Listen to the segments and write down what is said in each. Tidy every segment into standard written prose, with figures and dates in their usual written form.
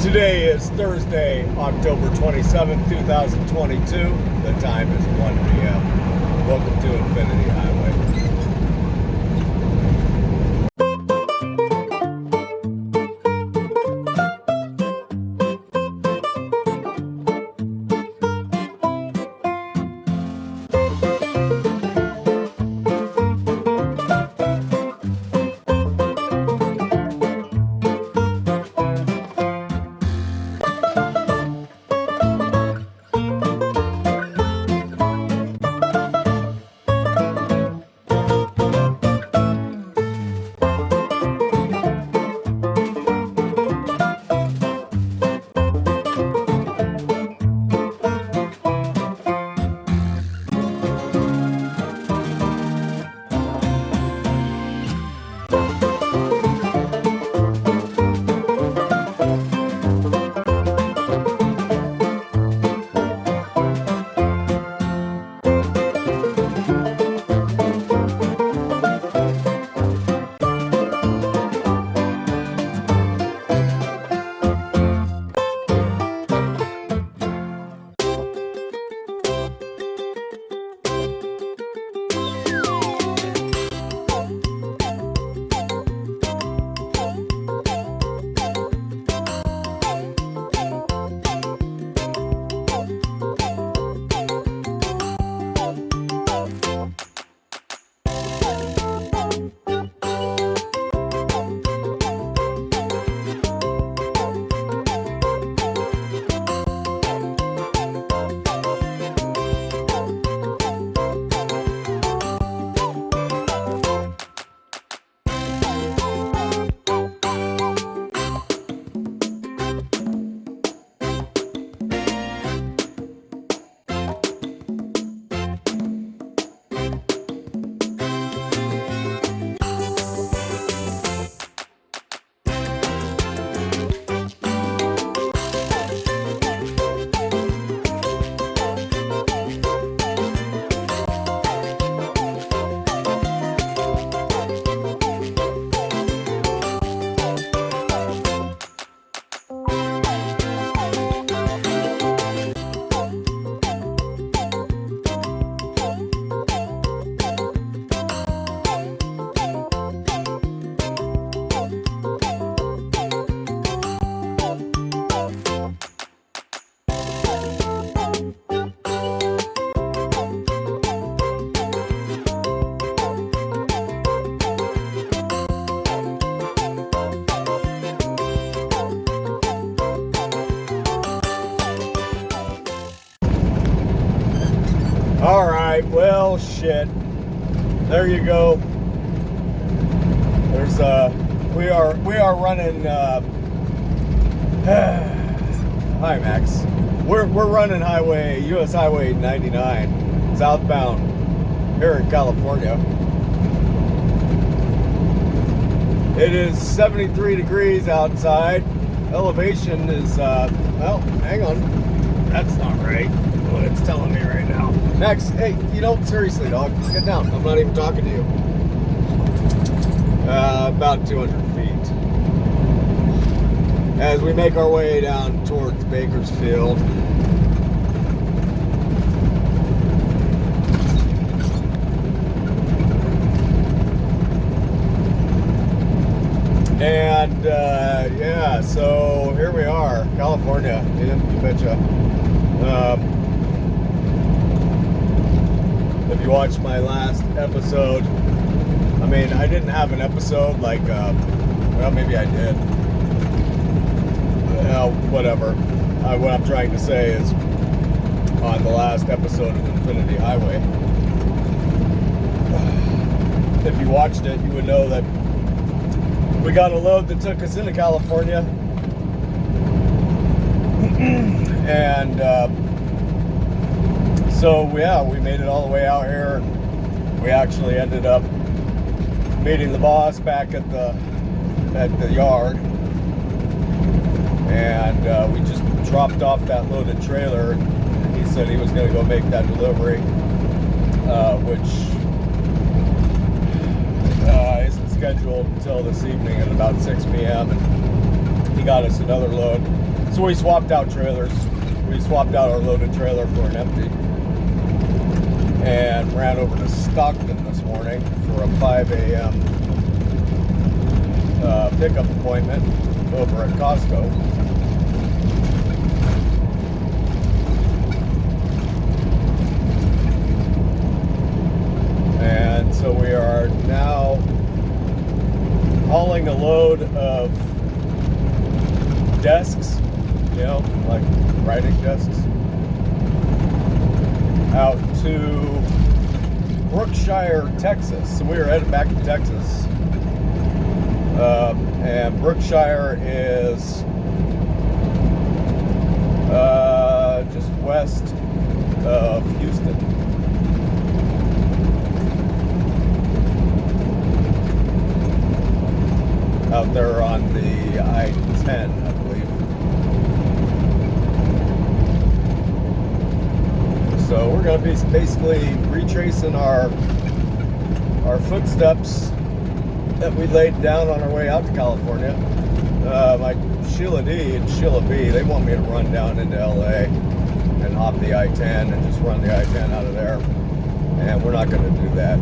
Today is Thursday, October 27th, 2022. The time is 1 p.m. Welcome to Infinity Highway. Alright, well, shit. There you go. There's, we are running, hi, Max. We're running US Highway 99, southbound, here in California. It is 73 degrees outside. Elevation is, well, hang on. That's not right. What it's telling me right now. Max, hey, seriously, dog, get down. I'm not even talking to you. About 200 feet. As we make our way down towards Bakersfield. And, yeah, so here we are, California, you betcha. If you watched my last episode, I mean, I didn't have an episode like, well, maybe I did. Whatever. What I'm trying to say is, on the last episode of Infinity Highway, if you watched it, you would know that we got a load that took us into California. And, so yeah, we made it all the way out here, and we actually ended up meeting the boss back at the yard, and we just dropped off that loaded trailer. He said he was going to go make that delivery, which isn't scheduled until this evening at about 6 p.m. And he got us another load. So we swapped out trailers. We swapped out our loaded trailer for an empty. And ran over to Stockton this morning for a 5 a.m. Pickup appointment over at Costco. And so we are now hauling a load of desks, you know, like writing desks, out to Brookshire, Texas. So we are headed back to Texas. And Brookshire is just west of Houston. Out there on the I-10, I believe. So we're going to be basically retracing our footsteps that we laid down on our way out to California. Like Sheila D and Sheila B, they want me to run down into LA and hop the I-10 and just run the I-10 out of there. And we're not going to do that.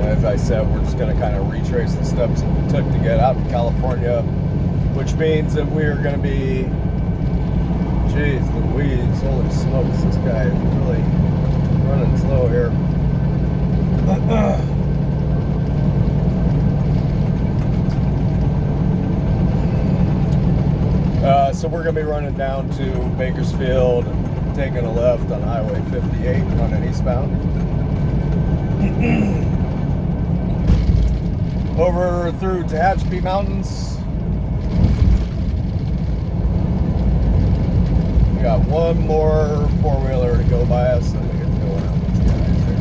As I said, we're just going to kind of retrace the steps that we took to get out to California, which means that we're going to be, geez Louise, holy smokes, this guy is really running slow here. So we're going to be running down to Bakersfield, taking a left on Highway 58, running eastbound. Over through Tehachapi Mountains. We got one more four-wheeler to go by us, and we get to go around these guys here.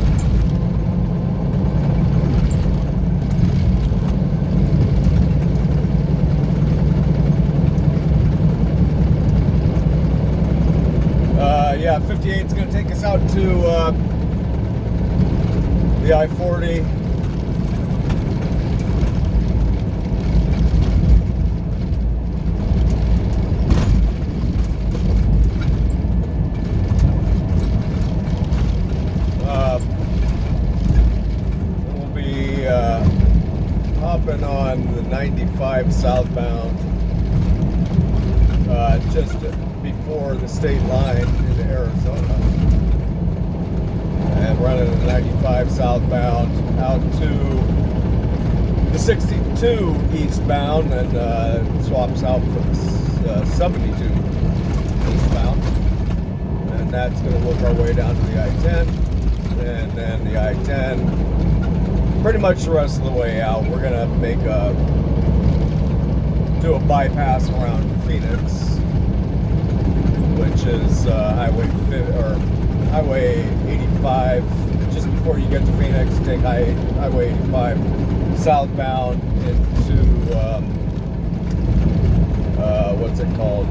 Yeah, 58 is going to take us out to the I-40. Hopping on the 95 southbound just before the state line into Arizona, and running the 95 southbound out to the 62 eastbound, and swaps out for the 72 eastbound, and that's going to work our way down to the I-10, and then the I-10 pretty much the rest of the way out. We're gonna do a bypass around Phoenix, which is Highway 85. Just before you get to Phoenix, take Highway 85 southbound into what's it called,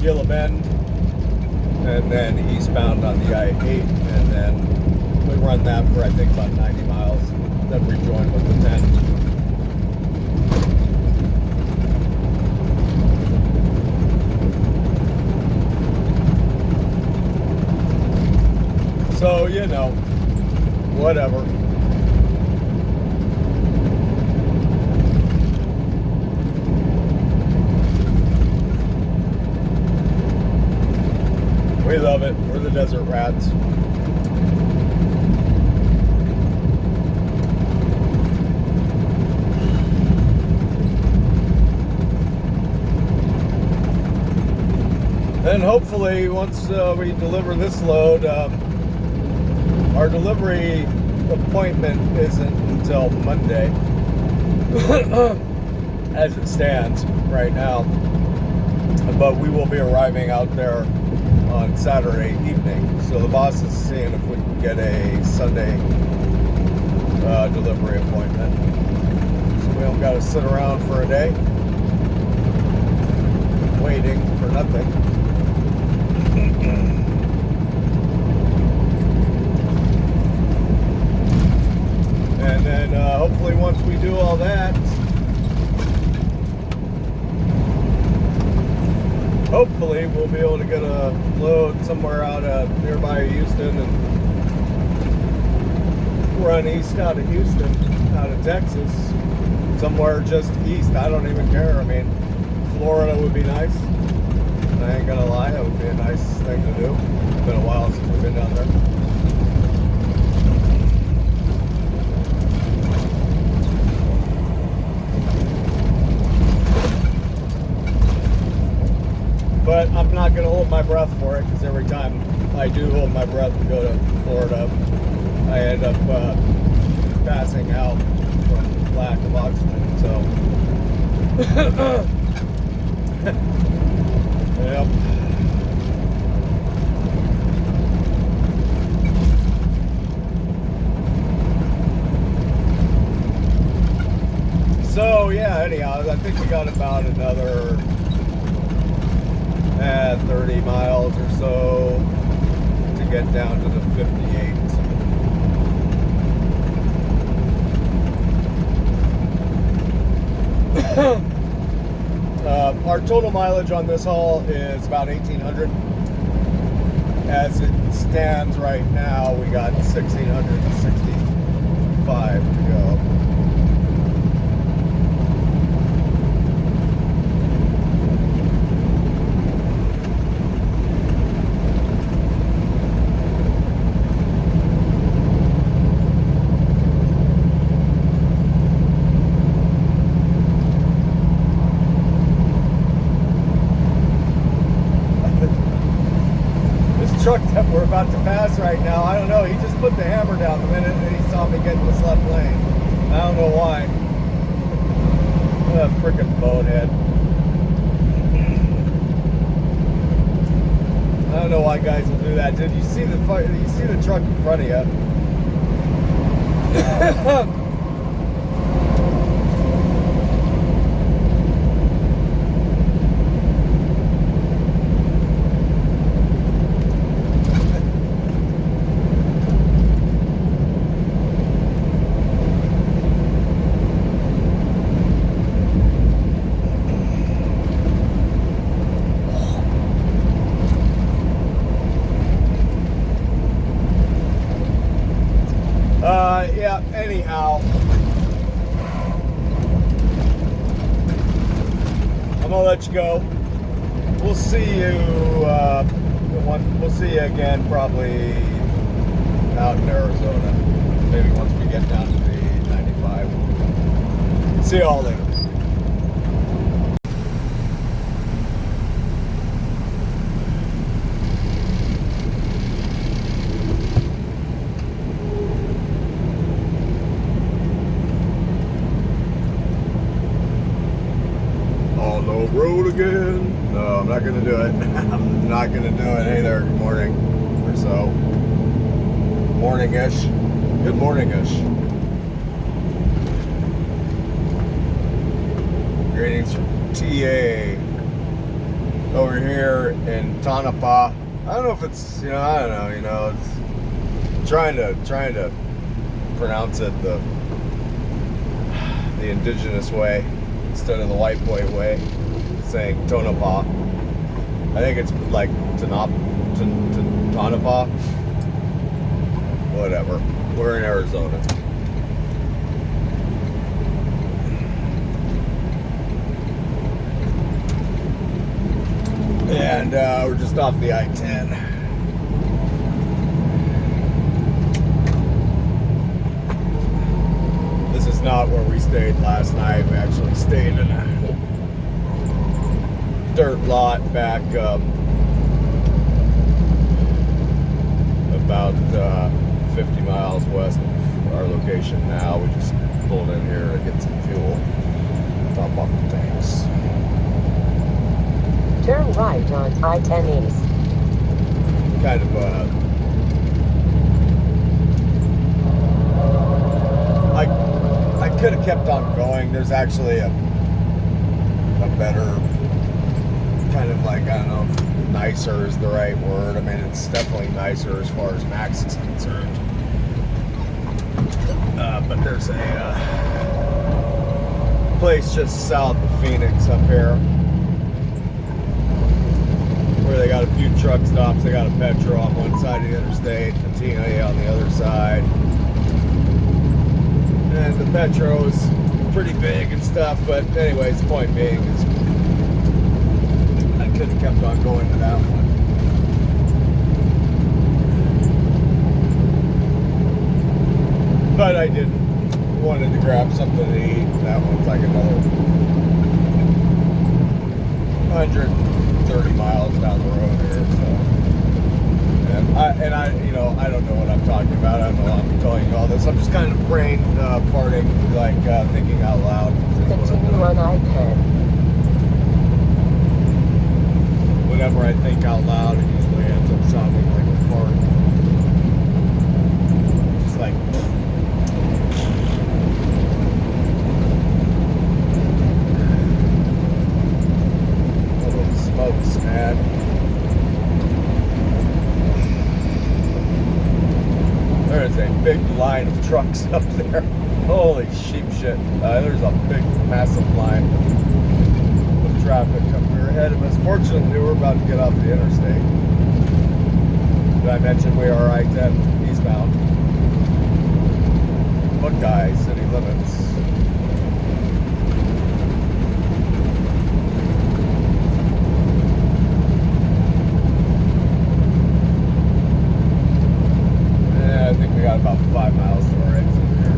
Gila Bend, and then eastbound on the I-8, and then we run that for I think about 90 miles, then rejoin with the 10. So, you know, whatever. We love it. We're the desert rats. And hopefully, once we deliver this load, our delivery appointment isn't until Monday, as it stands right now. But we will be arriving out there on Saturday evening. So the boss is seeing if we can get a Sunday delivery appointment. So we don't got to sit around for a day waiting for nothing. And then hopefully once we do all that, hopefully we'll be able to get a load somewhere out of nearby Houston and run east out of Houston, out of Texas, somewhere just east. I don't even care. I mean, Florida would be nice. I ain't gonna lie, that would be a nice thing to do. It's been a while since we've been down there. But I'm not going to hold my breath for it, because every time I do hold my breath to go to Florida, I end up passing out from lack of oxygen. So, yep. So yeah, anyhow, I think we got about another 30 miles or so to get down to the 58. Our total mileage on this haul is about 1,800. As it stands right now, we got 1,665 to go. Truck that we're about to pass right now, I don't know, he just put the hammer down the minute that he saw me get in this left lane. I don't know why. What a freaking bonehead. I don't know why guys will do that. Did you see the truck in front of you? Yeah, anyhow, I'm gonna let you go. We'll see you we'll see you again probably out in Arizona, maybe once we get down to the 95. See you all later. Road again. No, I'm not gonna do it. I'm not gonna do it. Hey there, good morning or so. Morning-ish. Good morning-ish. Greetings from TA over here in Tonopah. I don't know if it's, I don't know, it's trying to pronounce it the indigenous way instead of the white boy way. Saying Tonopah. I think it's like Tonopah. Whatever. We're in Arizona. And we're just off the I-10. This is not where we stayed last night. We actually stayed in a dirt lot back about 50 miles west of our location now. We just pulled in here to get some fuel, top off the tanks. Turn right on I-10 East. Kind of I could have kept on going. There's actually a better kind of like, I don't know, nicer is the right word. I mean, it's definitely nicer as far as Max is concerned. But there's a place just south of Phoenix up here where they got a few truck stops. They got a Petro on one side of the interstate, a TNA on the other side. And the Petro is pretty big and stuff, but anyways, the point being is I could have kept on going to that one. But I didn't. Wanted to grab something to eat. That one's like another 130 miles down the road here. So, and I, you know, I don't know what I'm talking about. I don't know I'm telling you all this. I'm just kind of brain farting, like thinking out loud. Continue on I-10. Whenever I think out loud, it usually ends up sounding like a fart. Just like. Smokes, man. There is a big line of trucks up there. Holy sheep shit. There's a big, massive line of traffic up here ahead of us. Fortunately, we're about to get off the interstate. Did I mention we are I-10 eastbound? Buckeye city limits. I think we got about 5 miles to our exit here.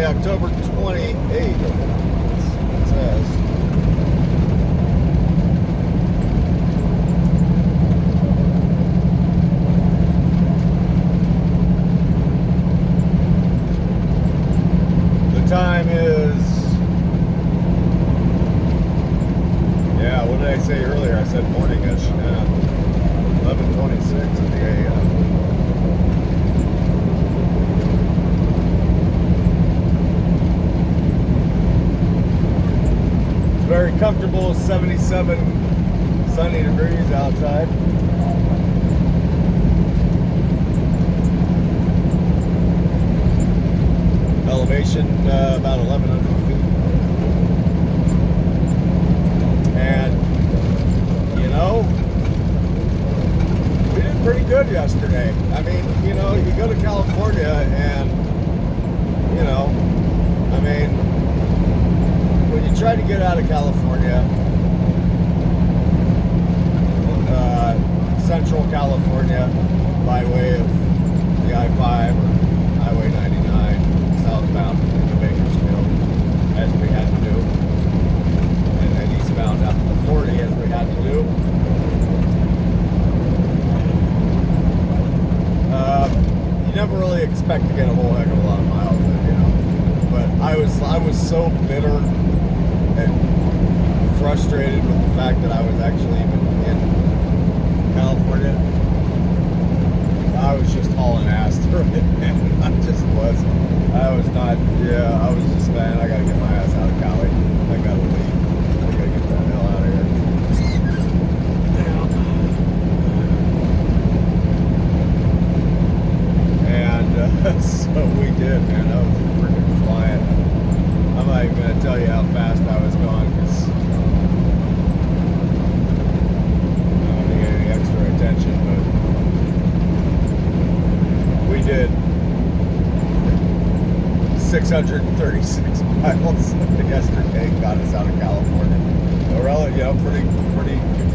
October 28th, it says. The time is, yeah, what did I say earlier? I said morning-ish. 11:26 in the a.m. Very comfortable, 77 sunny degrees outside. Elevation about 1,100 feet. And, you know, we did pretty good yesterday. I mean, you know, you go to California and, you know, I mean, when you try to get out of California, Central California, by way of the I-5 or Highway 99, southbound into Bakersfield, as we had to do, and then eastbound up to 40, as we had to do. You never really expect to get a whole heck of a lot of miles, you know. But I was so bitter and frustrated with the fact that I was actually even in California. I was just hauling ass through it, man. I just was. I was not, yeah, I was just, man, I gotta get my ass out of Cali. I gotta leave. I gotta get the hell out of here. Yeah. And so we did, man. I was freaking flying. I'm not even gonna tell you how fast I was going because I don't need any extra attention, but we did 636 miles yesterday, got us out of California. So, you know,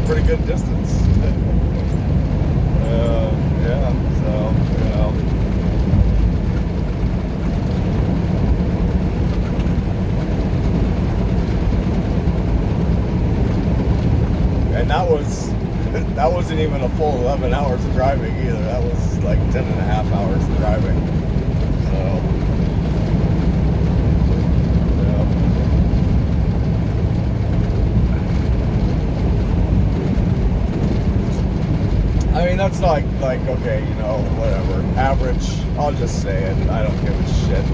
pretty good distance. Yeah, so, you know. And that wasn't even a full 11 hours of driving either. That was like 10 and a half hours of driving. So, I mean, that's like okay, you know, whatever. Average, I'll just say it. I don't give a shit.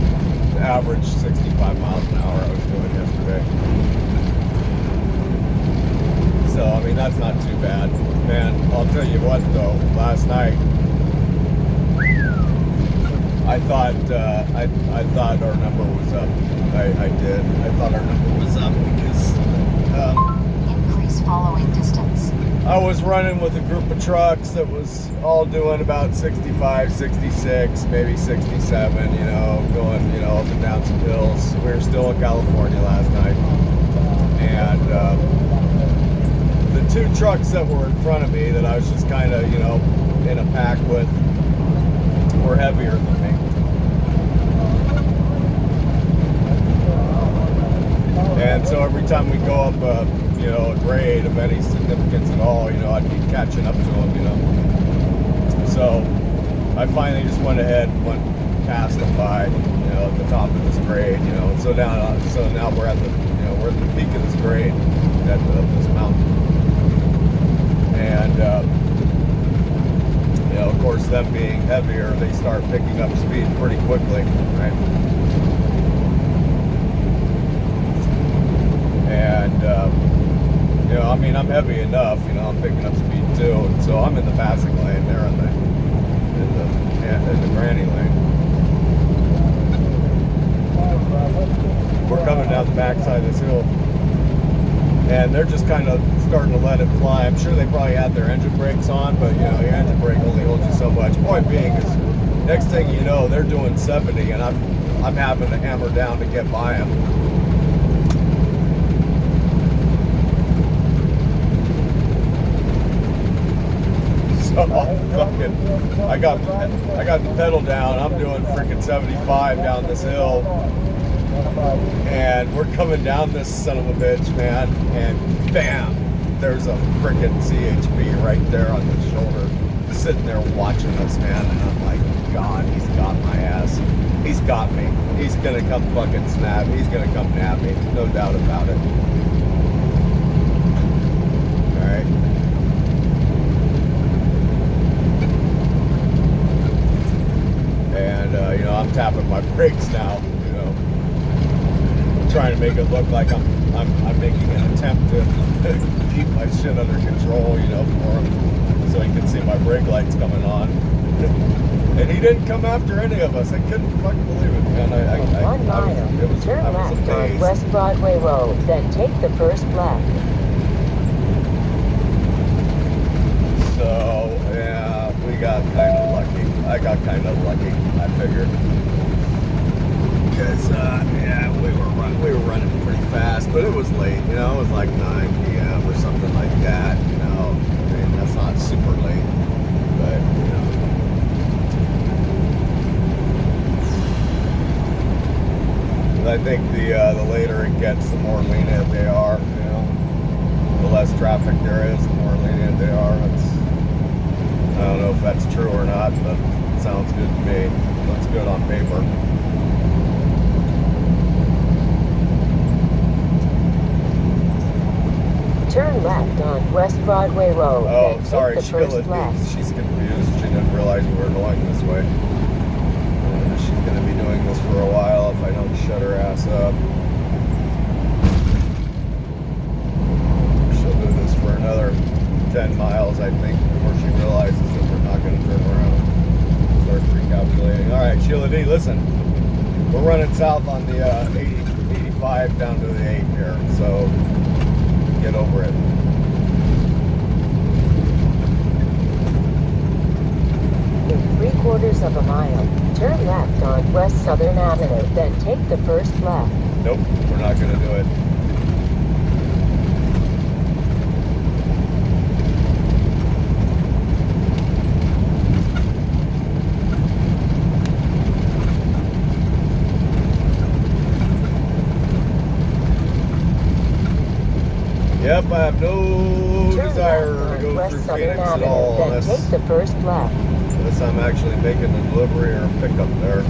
The average 65 miles an hour I was doing yesterday. So, I mean, that's not too bad. Man, I'll tell you what, though. Last night, I thought our number was up. I did. I thought our number was up because Increase following distance. I was running with a group of trucks that was all doing about 65, 66, maybe 67, you know, going, you know, up and down some hills. We were still in California last night. And the two trucks that were in front of me that I was just kind of, you know, in a pack with were heavier than me. And so every time we go up, you know, a grade of any significance at all, you know, I'd be catching up to them, you know. So I finally just went ahead and went past them by, you know, at the top of this grade, you know. So now we're at the, you know, we're at the peak of this grade of this mountain. And, you know, of course, them being heavier, they start picking up speed pretty quickly, right? And, you know, I mean, I'm heavy enough, you know, I'm picking up speed too. And so I'm in the passing lane, they're in the granny lane. We're coming down the backside of this hill. And they're just kind of starting to let it fly. I'm sure they probably had their engine brakes on, but you know, your engine brake only holds you so much. Point being is, next thing you know, they're doing 70, and I'm having to hammer down to get by them. So I got the pedal down. I'm doing freaking 75 down this hill. And we're coming down this son of a bitch, man, and bam, there's a freaking CHP right there on the shoulder, sitting there watching us, man, and I'm like, God, he's got my ass. He's got me. He's gonna come fucking snap. He's gonna come nab me, no doubt about it. All right. And, you know, I'm tapping my brakes now, you know, trying to make it look like I'm making an attempt to keep my shit under control, you know, for him, so he can see my brake lights coming on. And he didn't come after any of us. I couldn't fucking believe it, man. Turn left on West Broadway Road, then take the first left. So, yeah, we got kind of lucky. I got kind of lucky, I figured. Because, yeah, we were running pretty fast, but it was late, you know, it was like 9 p.m. or something like that, you know. I mean, that's not super late, but, you know. I think the later it gets, the more lenient they are, you know. The less traffic there is, the more lenient they are. I don't know if that's true or not, but it sounds good to me. Looks good on paper. Turn Turn left on West Broadway Road. Oh, then sorry, take the first Sheila. left. She's confused. She didn't realize we were going this way. She's going to be doing this for a while if I don't shut her ass up. She'll do this for another 10 miles, I think, before she realizes that we're not going to turn around. Start recalculating. All right, Sheila D, listen. We're running south on the 85 down to the 8 here, so get over it. In 3/4 of a mile, turn left on West Southern Avenue, then take the first left. Nope, we're not going to do it. Yep, I have no desire to go through Phoenix at all then take the first left. Unless I'm actually making a delivery or a pickup there.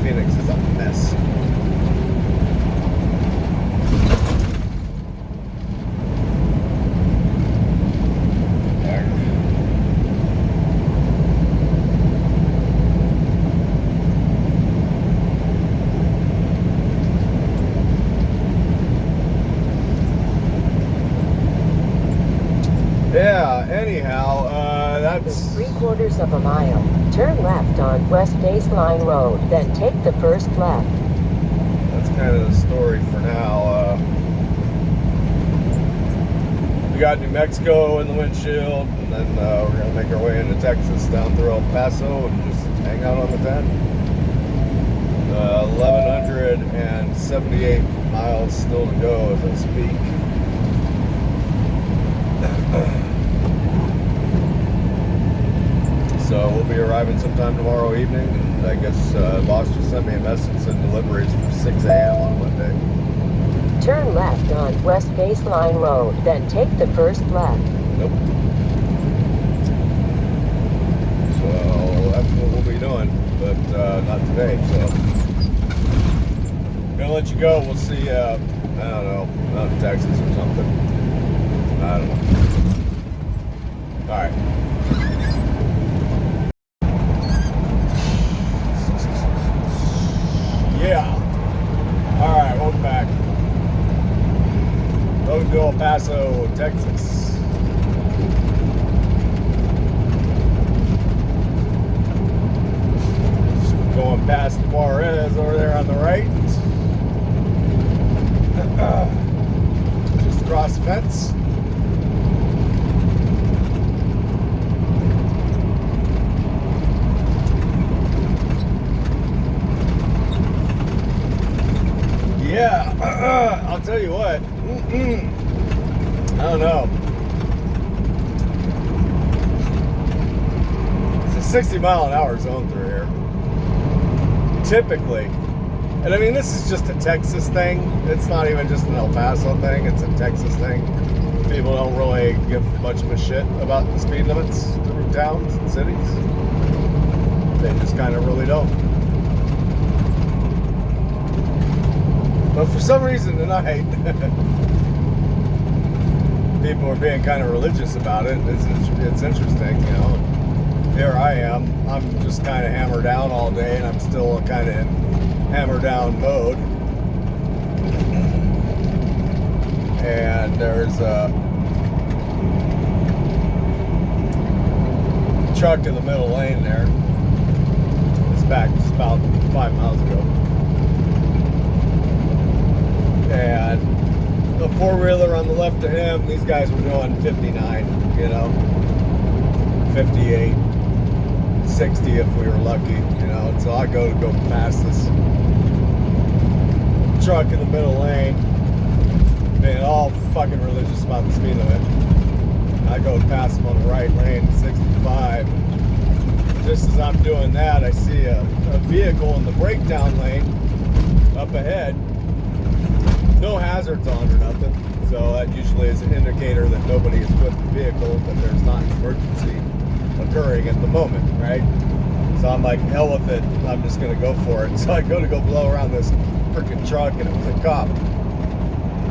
Phoenix is a mess. Yeah, anyhow, that's... In 3/4 of a mile, turn left on West Baseline Road, then take the first left. That's kind of the story for now. We got New Mexico in the windshield, and then we're going to make our way into Texas down through El Paso and just hang out on the 10. 1,178 miles still to go as I speak. So we'll be arriving sometime tomorrow evening, and I guess boss just sent me a message saying deliveries for 6 a.m. on Monday. Turn left on West Baseline Road, then take the first left. Nope. So that's what we'll be doing, but not today. So gonna let you go. We'll see. I don't know, out in Texas or something. I don't know. All right. Yeah. All right, welcome back. Welcome to El Paso, Texas. Just going past Juarez over there on the right. Just across the fence. Yeah, I'll tell you what. I don't know. It's a 60-mile-an-hour zone through here. Typically. And I mean, this is just a Texas thing. It's not even just an El Paso thing. It's a Texas thing. People don't really give much of a shit about the speed limits through towns and cities. They just kind of really don't. But for some reason tonight, people are being kind of religious about it. It's interesting, you know. Here I am. I'm just kind of hammered down all day, and I'm still kind of in hammered down mode. And there's a truck in the middle lane there. It's back just about 5 miles ago. And the four-wheeler on the left of him, these guys were going 59, you know, 58, 60 if we were lucky, you know. And so I go past this truck in the middle lane, being all fucking religious about the speed limit. I go past him on the right lane, 65. Just as I'm doing that, I see a vehicle in the breakdown lane up ahead. No hazards on or nothing, so that usually is an indicator that nobody is with the vehicle, that there's not an emergency occurring at the moment, right? So I'm like, hell with it, I'm just gonna go for it. So I go to blow around this freaking truck, and it was a cop.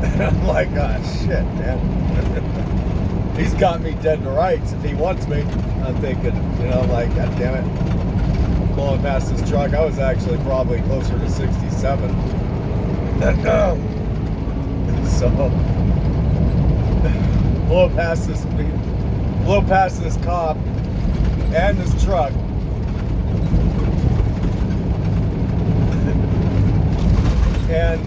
And I'm like, ah, shit, man. He's got me dead to rights if he wants me. I'm thinking, like, God damn it. Blowing past this truck. I was actually probably closer to 67. So, blow past this cop and this truck. And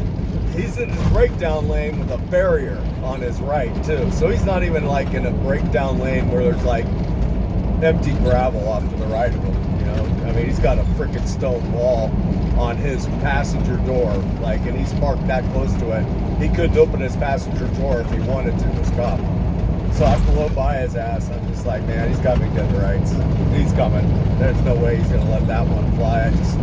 he's in his breakdown lane with a barrier on his right too. So he's not even like in a breakdown lane where there's like empty gravel off to the right of him. I mean, he's got a freaking stone wall on his passenger door, like, and he's parked that close to it. He couldn't open his passenger door if he wanted to, this cop. So I blow by his ass. I'm just like, man, he's got me dead to rights. He's coming. There's no way he's gonna let that one fly. I just,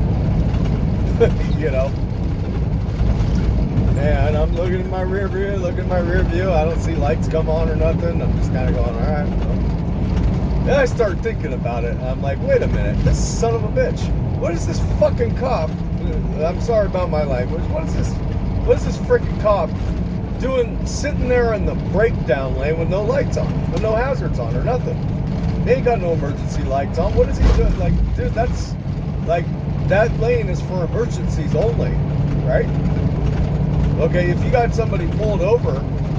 And I'm looking at my rear view, I don't see lights come on or nothing. I'm just kind of going, all right. Then I start thinking about it. I'm like, wait a minute, this son of a bitch. What is this fucking cop? I'm sorry about my language. What is this freaking cop doing sitting there in the breakdown lane with no lights on, with no hazards on or nothing? He ain't got no emergency lights on. What is he doing? Like, dude, that's like, that lane is for emergencies only, right? Okay, if you got somebody pulled over,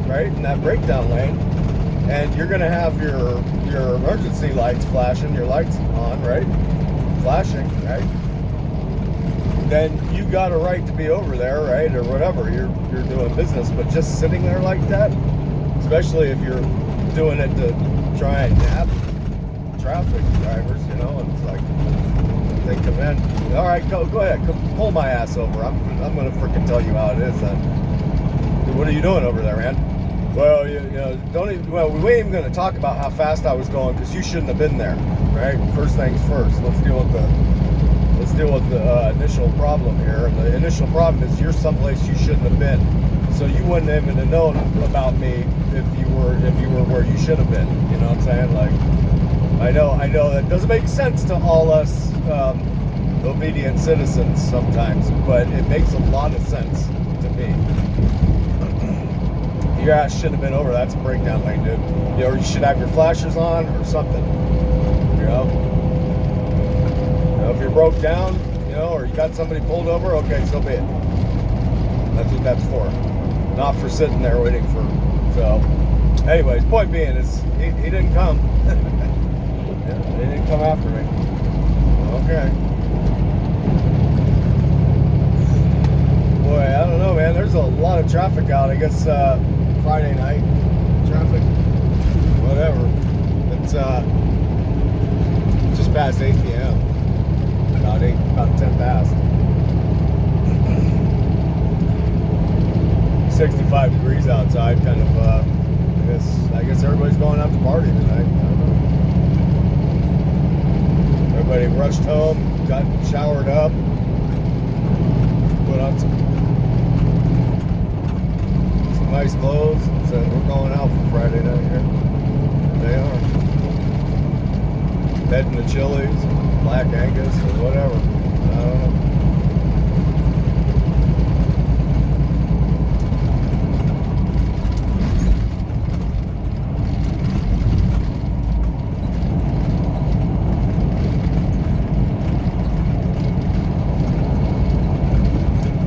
right, in that breakdown lane, and you're gonna have your emergency lights flashing, your lights on, right, flashing, right, then you got a right to be over there, right, or whatever, you're doing business. But just sitting there like that, especially if you're doing it to try and nab traffic drivers, and it's like, they come in, all right, go ahead, pull my ass over. I'm gonna freaking tell you how it is then. What are you doing over there, man? Well, we ain't even gonna talk about how fast I was going because you shouldn't have been there, right? First things first. Let's deal with the initial problem here. And the initial problem is you're someplace you shouldn't have been, so you wouldn't even have known about me if you were where you should have been. You know what I'm saying? Like, I know that doesn't make sense to all us obedient citizens sometimes, but it makes a lot of sense to me. Your ass shouldn't have been over. That's a breakdown lane, dude. Or you should have your flashers on or something. If you're broke down, or you got somebody pulled over, okay, so be it. That's what that's for. Not for sitting there waiting for. So, anyways, point being is he didn't come. He didn't come after me. Okay. Boy, I don't know, man. There's a lot of traffic out. I guess Friday night traffic, whatever. It's just past 8 p.m. About 10 past. 65 degrees outside. Kind of. I guess everybody's going out to party tonight. I don't know. Everybody rushed home, got showered up, put on some nice clothes, and said, we're going out for Friday night here. They are. Heading to Chili's, Black Angus, or whatever. I don't know.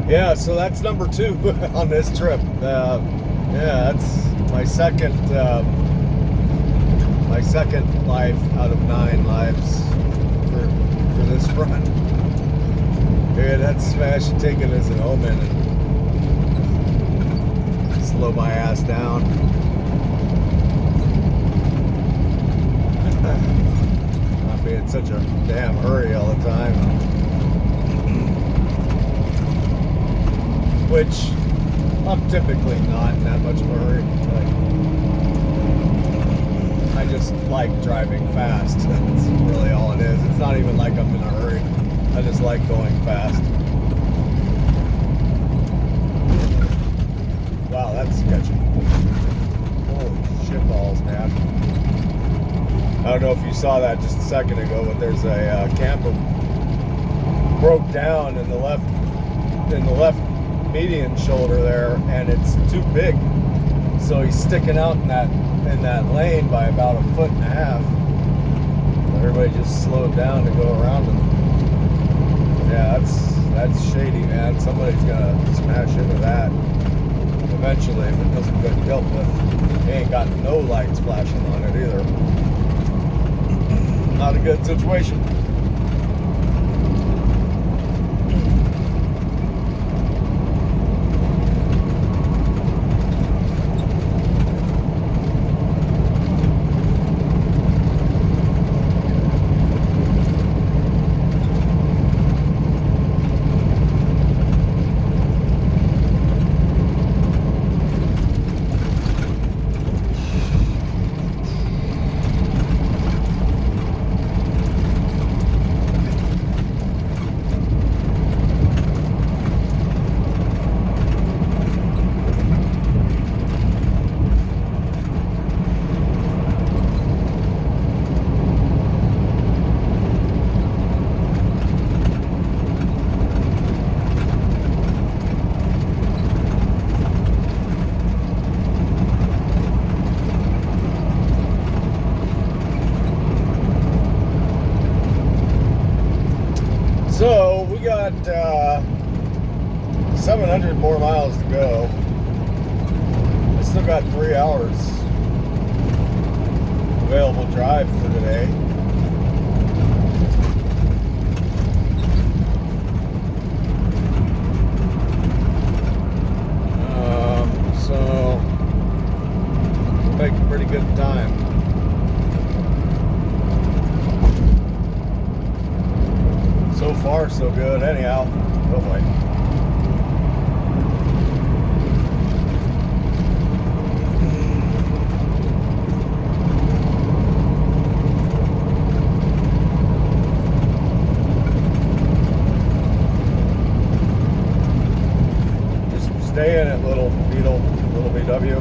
Yeah, so that's number 2 on this trip. That's my second life out of 9 lives for this run. Yeah, I should take it as an omen and slow my ass down. Not be in such a damn hurry all the time. Which I'm typically not in that much of a hurry. I just like driving fast. That's really all it is. It's not even like I'm in a hurry. I just like going fast. Wow, that's sketchy. Holy shitballs, man. I don't know if you saw that just a second ago, but there's a camper broke down in the left median shoulder there, and it's too big. So he's sticking out in that lane by about 1.5 feet. Everybody just slowed down to go around him. Yeah, that's shady, man. Somebody's gonna smash into that eventually if it doesn't get dealt with. He ain't got no lights flashing on it either. Not a good situation. So we got 700 more miles to go. I still got 3 hours available drive for today. So we're making pretty good time. So far, so good. Anyhow, oh boy. Just stay in it, little Beetle, little VW.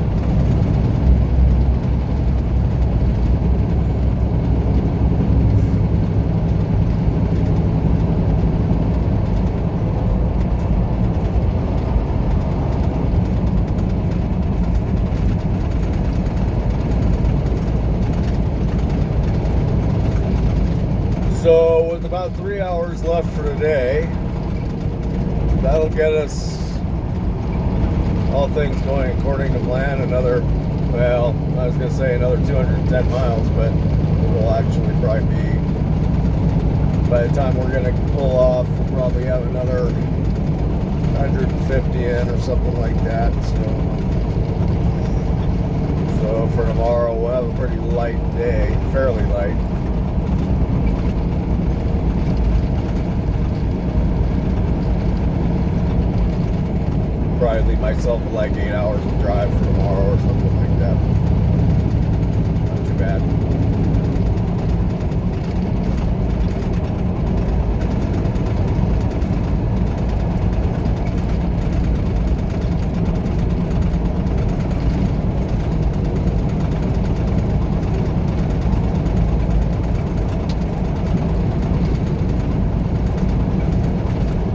So with about 3 hours left for today, that'll get us, all things going according to plan, another, well, I was going to say another 210 miles, but it will actually probably be, by the time we're going to pull off, we'll probably have another 150 in or something like that. So for tomorrow, we'll have a pretty light day, fairly light. Probably leave myself with like 8 hours of drive for tomorrow or something like that. Not too bad.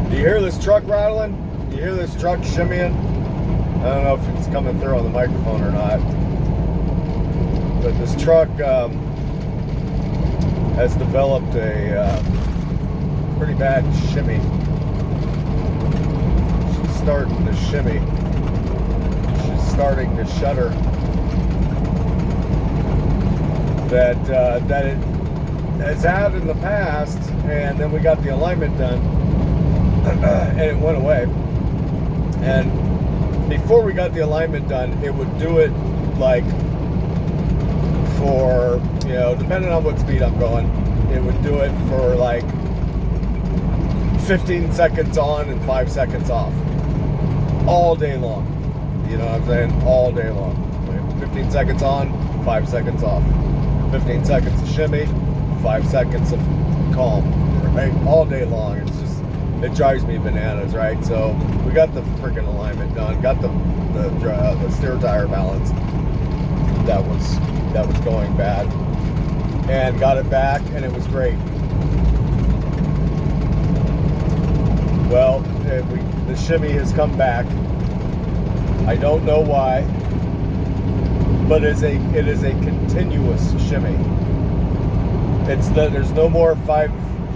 Do you hear this truck rattling? You hear this truck shimmying? I don't know if it's coming through on the microphone or not, but this truck has developed a pretty bad shimmy. She's starting to shimmy. She's starting to shudder. That it has had in the past, and then we got the alignment done, and it went away. And before we got the alignment done, it would do it like for, you know, depending on what speed I'm going, it would do it for like 15 seconds on and 5 seconds off. All day long. You know what I'm saying? All day long. 15 seconds on, 5 seconds off. 15 seconds of shimmy, 5 seconds of calm. Right? All day long. It's just, it drives me bananas, right? So we got the freaking alignment done, got the steer tire balance that was going bad, and got it back, and it was great. Well, the shimmy has come back. I don't know why, but it is a continuous shimmy. There's no more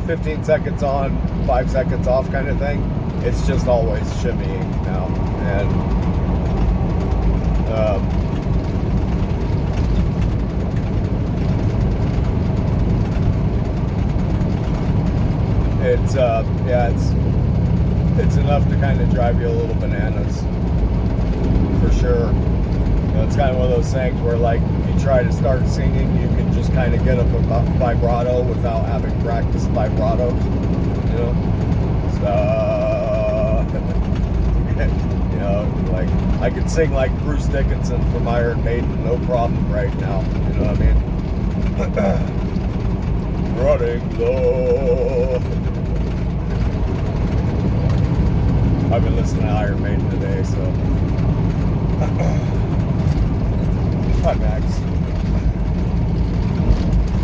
15 seconds on, 5 seconds off kind of thing. It's just always shimmying now, and it's enough to kind of drive you a little bananas, for sure. It's kind of one of those things where, like, if you try to start singing, you can just kind of get up a vibrato without having practiced vibratos, you know. So, you know, like, I could sing like Bruce Dickinson from Iron Maiden, no problem right now. You know what I mean? Running low. I've been listening to Iron Maiden today, so. Hi, Max.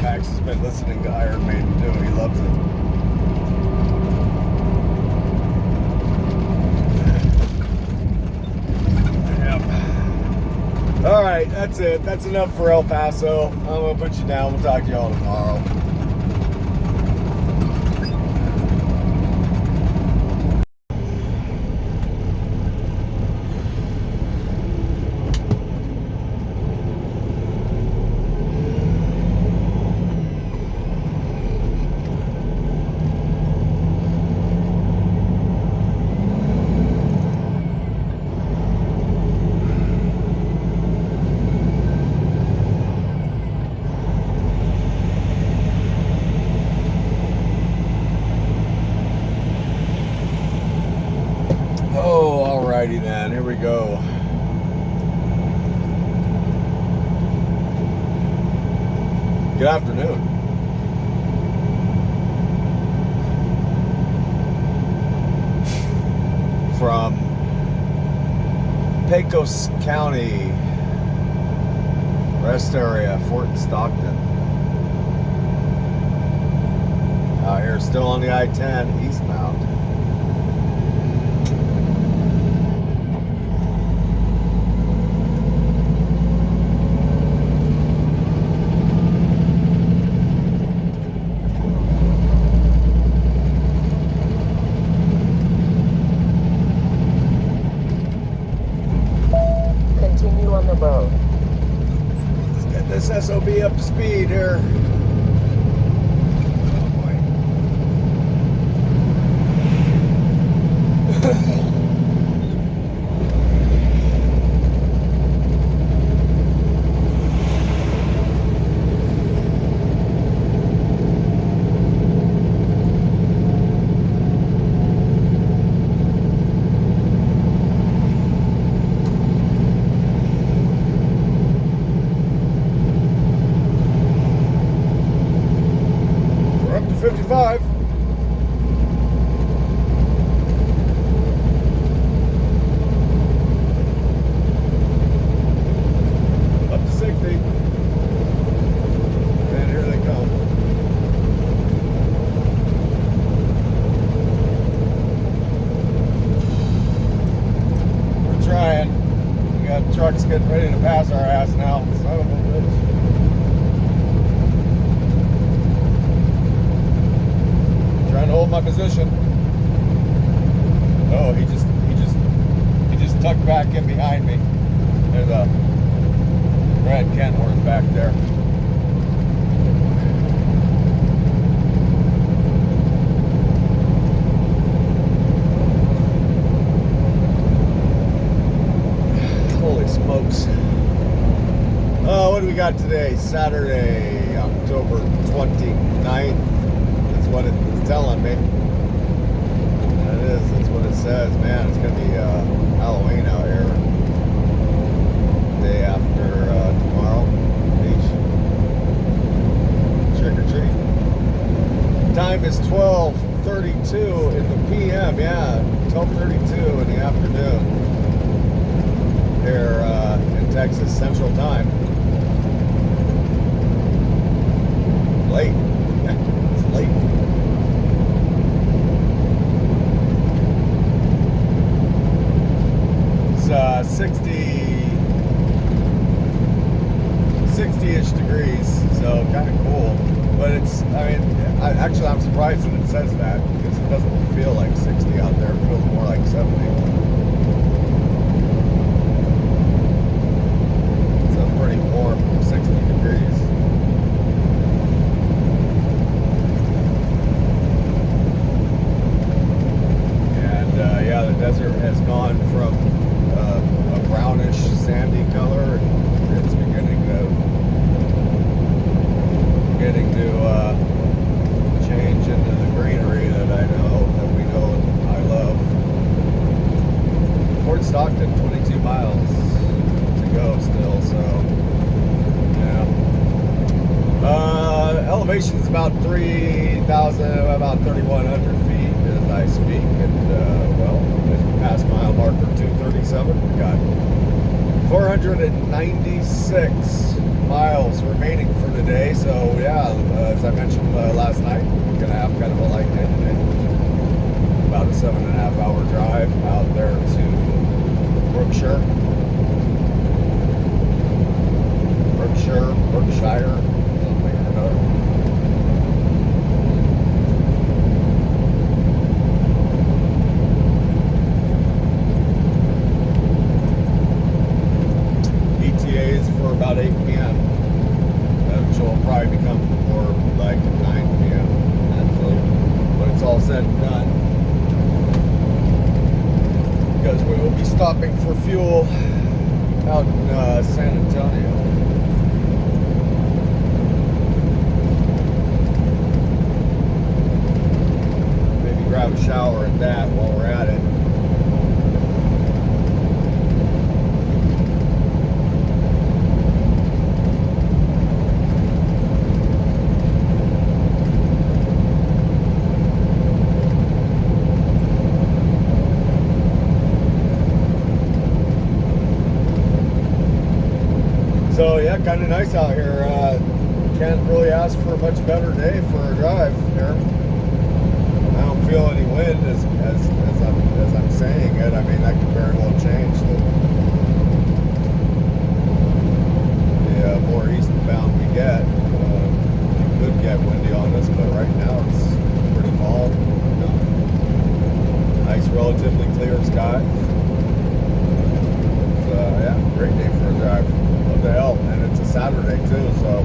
Max has been listening to Iron Maiden too. He loves it. Yep. All right, that's it. That's enough for El Paso. I'm gonna put you down. We'll talk to y'all tomorrow. Alrighty then, here we go. Good afternoon. From Pecos County, rest area, Fort Stockton. Out here still on the I-10 eastbound. This SOB up to speed here. Oh boy. We're up to 55. Up to 60. And here they come. We're trying. We got trucks getting ready to pass our ass now. Son of a bitch. Trying to hold my position. Oh, he just tucked back in behind me. There's a red Kenworth back there. Holy smokes. Oh, what do we got today? Saturday, October 29th. That's what it's telling me. That is, that's what it says. Man, it's going to be Halloween out here. Day after tomorrow. Beach. Trick or treat. Time is 12:32 in the PM. Yeah, 12:32 in the afternoon. Here in Texas Central Time. Late. It's late. 60-ish degrees, so kind of cool. But it's, actually I'm surprised that it says that, because it doesn't feel like 60 out there. It feels more like 70. It's a pretty warm 60 degrees. And yeah, the desert has gone from a brownish sandy color, and it's beginning to change into the greenery that we know and I love. Fort Stockton, 22 miles to go still, so yeah. Elevation is about 3,100 feet as I speak, and well, past mile marker 237. We got 496 miles remaining for the day, so yeah, as I mentioned last night, we're gonna have kind of a light day today. About a 7.5 hour drive out there to Brookshire, something or another. ETAs for about 8 p.m. Which will probably become more like 9 p.m. actually, when it's all said and done. Because we will be stopping for fuel out in San Antonio. Maybe grab a shower at that while we're at it. So yeah, kind of nice out here. Can't really ask for a much better day for a drive here. I don't feel any wind as I'm saying it. I mean, that could very well change. The more eastbound we get, it could get windy on us. But right now it's pretty calm. Nice, relatively clear sky. So yeah, great day for a drive. What the hell, and it's a Saturday too, so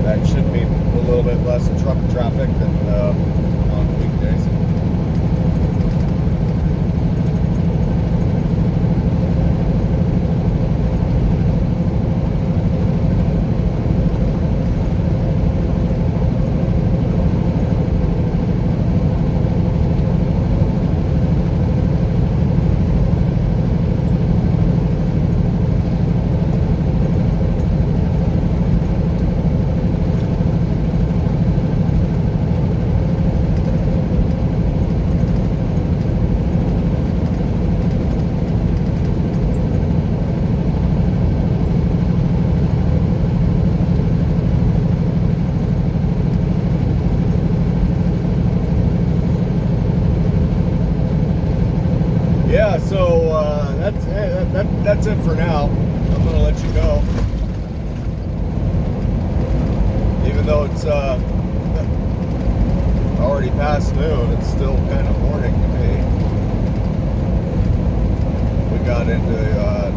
that should mean a little bit less truck traffic than on weekdays. Yeah, so that's it for now. I'm gonna let you go, even though it's already past noon. It's still kind of morning to me. We got into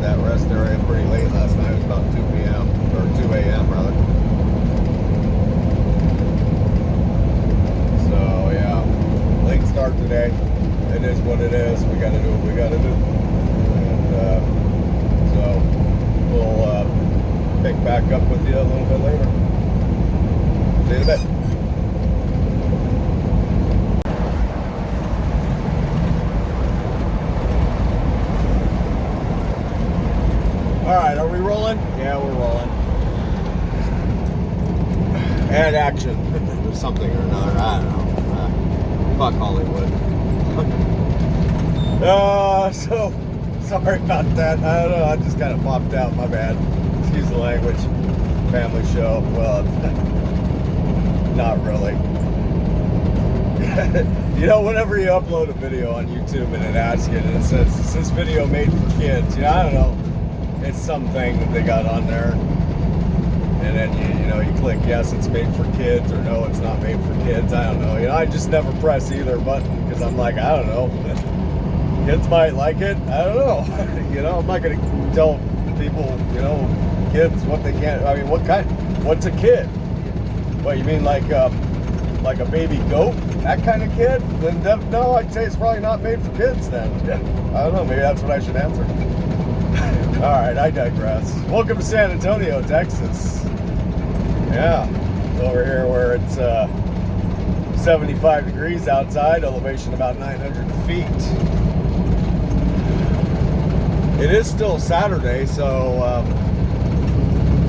that rest area pretty late last night. It was about 2 p.m. or 2 a.m. rather. So yeah, late start today. It is what it is. We gotta do what we gotta do. And so we'll pick back up with you a little bit later. See you in a bit. Alright, are we rolling? Yeah, we're rolling. And action. Or something or another. I don't know. Fuck Hollywood. So sorry about that. I don't know, I just kind of popped out, my bad. Excuse the language. Family show. Well, not really. You know, whenever you upload a video on YouTube and it asks you, and it says, is this video made for kids? You know, I don't know. It's something that they got on there. And then, you know, you click yes, it's made for kids, or no, it's not made for kids. I don't know. You know, I just never press either button because I'm like, I don't know. Kids might like it. I don't know. You know, I'm not going to tell people, you know, kids what they can't. I mean, what's a kid? What, you mean like a baby goat? That kind of kid? Then no, I'd say it's probably not made for kids then. I don't know. Maybe that's what I should answer. All right, I digress. Welcome to San Antonio, Texas. Yeah, over here where it's 75 degrees outside, elevation about 900 feet. It is still Saturday, so I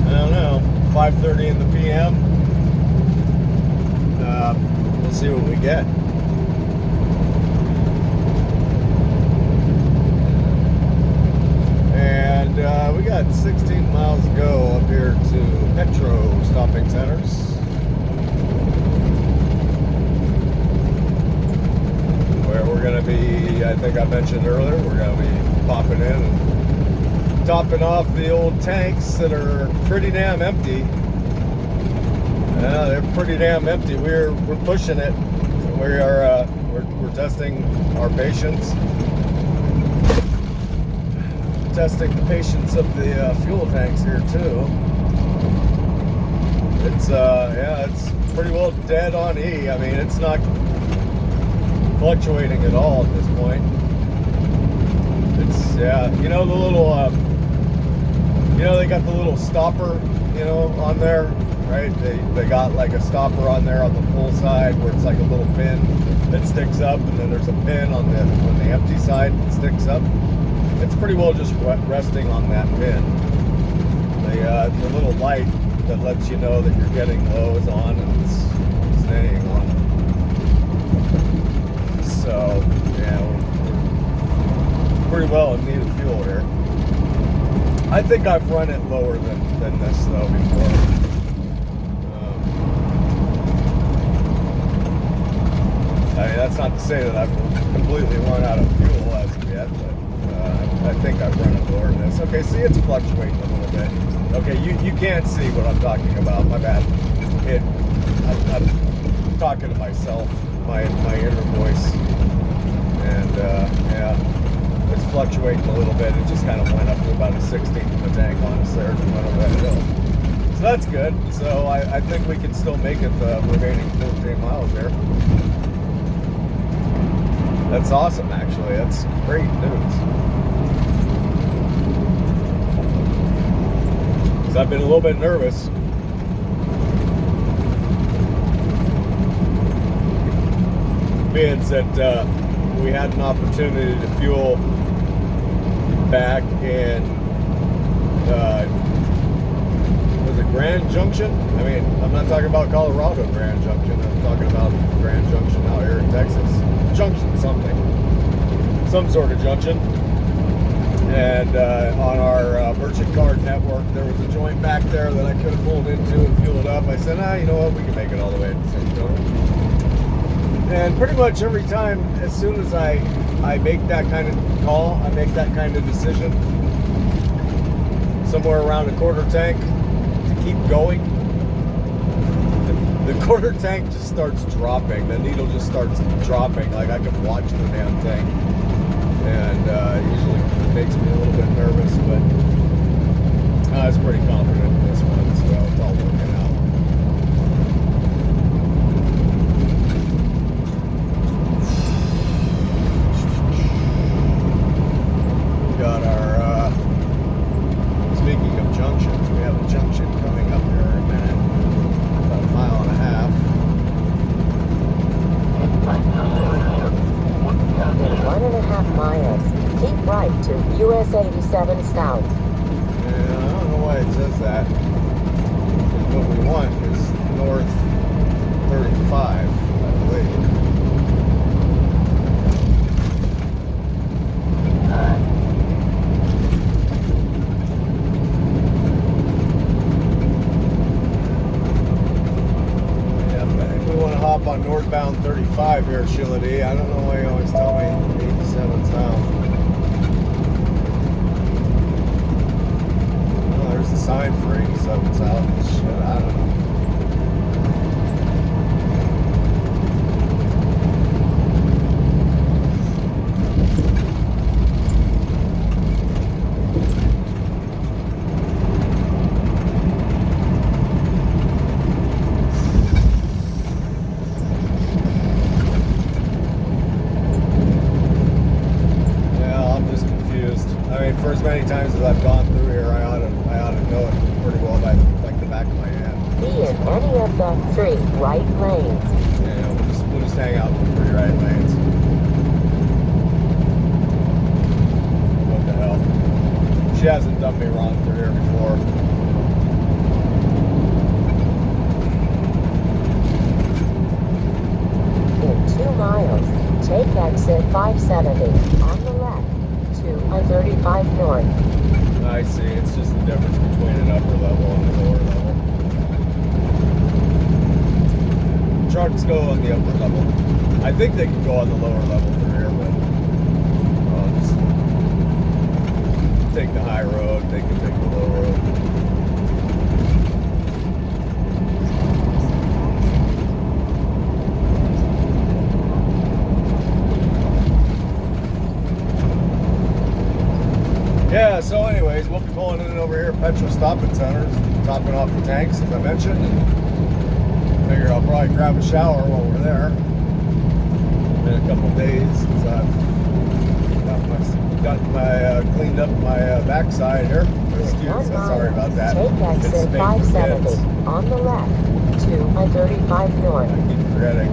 don't know, 5:30 in the p.m. We'll see what we get. And we got 16 miles to go up here to Petro stopping centers. Where we're going to be, I think I mentioned earlier, we're going to be popping in and topping off the old tanks that are pretty damn empty. They're pretty damn empty. We're pushing it. We're testing our patience. Testing the patience of the fuel tanks here too. It's it's pretty well dead on E. I mean, it's not fluctuating at all at this point. It's you know, the little you know, they got the little stopper, you know, on there, right? They got like a stopper on there on the full side where it's like a little pin that sticks up, and then there's a pin on the empty side that sticks up. It's pretty well just resting on that pin. The little light that lets you know that you're getting low is on, and it's staying on. So, yeah, we're pretty well in need of fuel here. I think I've run it lower than this, though, before. I mean, that's not to say that I've completely run out of fuel as of yet, but I think I've run it lower than this. Okay, see, it's fluctuating a little bit. Okay, you can't see what I'm talking about. My bad. I'm talking to myself, my inner voice, and yeah, it's fluctuating a little bit. It just kind of went up to about a 16th of the tank on us there, and went over that hill. So that's good. So I think we can still make it the remaining 14 miles there. That's awesome, actually. That's great news. Because I've been a little bit nervous. Being that we had an opportunity to fuel back in, was it Grand Junction? I mean, I'm not talking about Colorado Grand Junction. I'm talking about Grand Junction out here in Texas. Junction something, some sort of junction. And on our merchant card network, there was a joint back there that I could have pulled into and fueled up. I said, you know what, we can make it all the way to San Antonio. And pretty much every time, as soon as I make that kind of call, I make that kind of decision, somewhere around a quarter tank to keep going, the quarter tank just starts dropping. The needle just starts dropping. Like I can watch the damn thing. And usually it makes me a little bit nervous, but I was pretty confident in this one, so it's all working out. We got our, speaking of junctions, we have a junction coming up here in a minute. About a mile and a half. In 1.5 miles, keep right to US 87 South. Yeah, I don't know why it says that. What we want is north 35, I believe. Yeah, I think we want to hop on north northbound 35 here at Sheila D. I don't know why you always tell me 87 south. Oh, there's a sign for 87 south. Shit, I don't know. For as many times as I've gone through here, I ought to know it pretty well by like the back of my hand. Be in any of the 3 right lanes. Yeah, we'll just hang out in the 3 right lanes. What the hell? She hasn't done me wrong through here before. In 2 miles, take exit 570 on the left. I-35 north. I see. It's just the difference between an upper level and a lower level. Trucks go on the upper level. I think they can go on the lower level from here, but I'll just take the high road. They can take the low road. Yeah, so anyways, we'll be pulling in over here at Petrol Stopping Centers, topping off the tanks, as I mentioned, and figure I'll probably grab a shower while we're there. Been a couple of days since I've cleaned up my backside here. Excuse me, sorry about that. Take exit 570 on the left to I-35 north. I keep forgetting.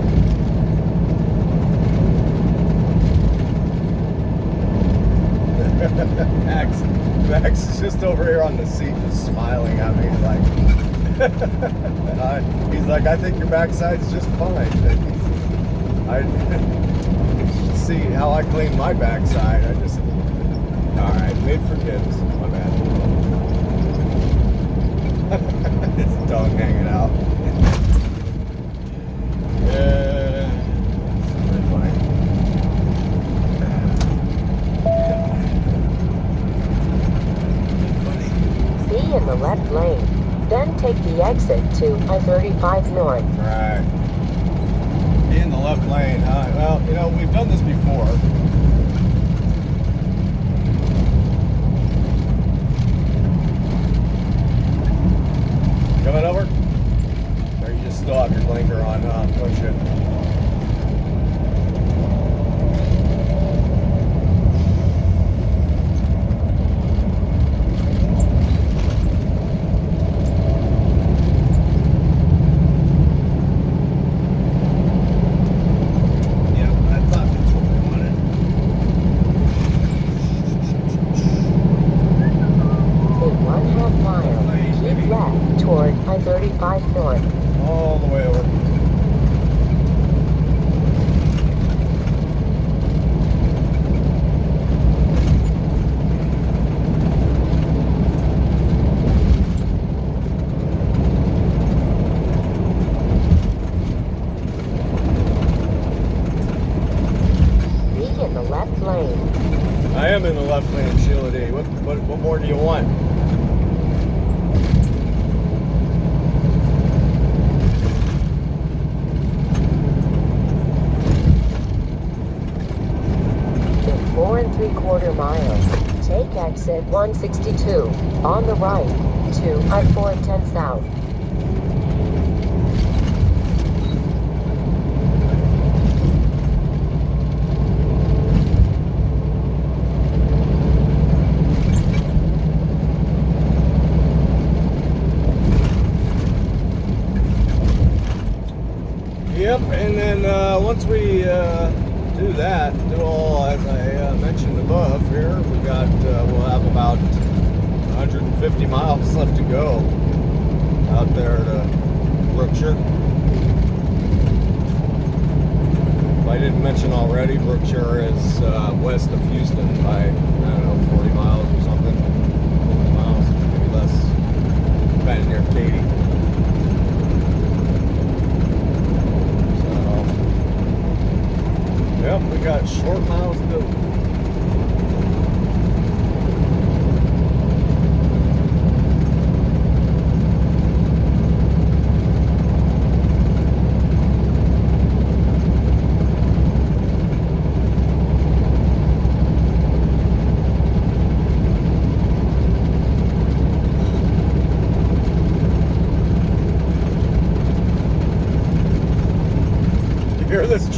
Max is just over here on the seat, just smiling at me, like. He's like, I think your backside's just fine. I see how I clean my backside. I just, all right, made for kids. My bad. It's the tongue hanging out. Yeah, it's pretty funny. In the left lane, then take the exit to I-35 north. Right. Be in the left lane, huh? Well, you know, we've done this before. Coming over? Or you just still have your blinker on, don't you? I-35 north. All the way over. Be in the left lane. I am in the left lane, Sheila D. What more do you want? In 4 3/4 miles, take exit 162 on the right to I-410 south. Yep, and then once we do that, do all as I mentioned above here, we got we'll have about 150 miles left to go out there to Brookshire. If I didn't mention already, Brookshire is west of Houston by, I don't know, 40 miles or something. 40 miles, maybe less, depending near Katy.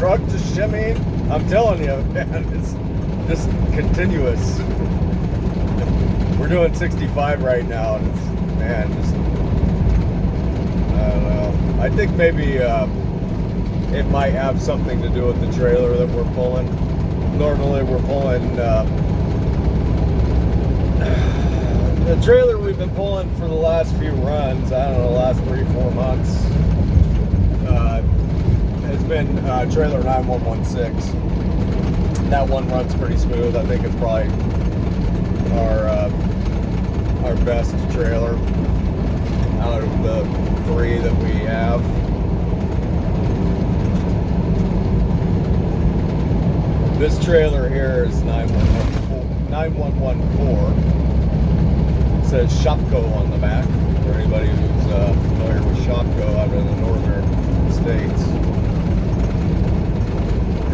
truck just shimmying. I'm telling you, man, it's just continuous. We're doing 65 right now, and it's, man, just, I don't know. I think maybe it might have something to do with the trailer that we're pulling. Normally we're pulling the trailer we've been pulling for the last few runs, I don't know, the last 3-4 months, has been trailer 9116. That one runs pretty smooth. I think it's probably our best trailer out of the 3 that we have. This trailer here is 9114. It says Shopko on the back for anybody who's familiar with Shopko out in the northern states.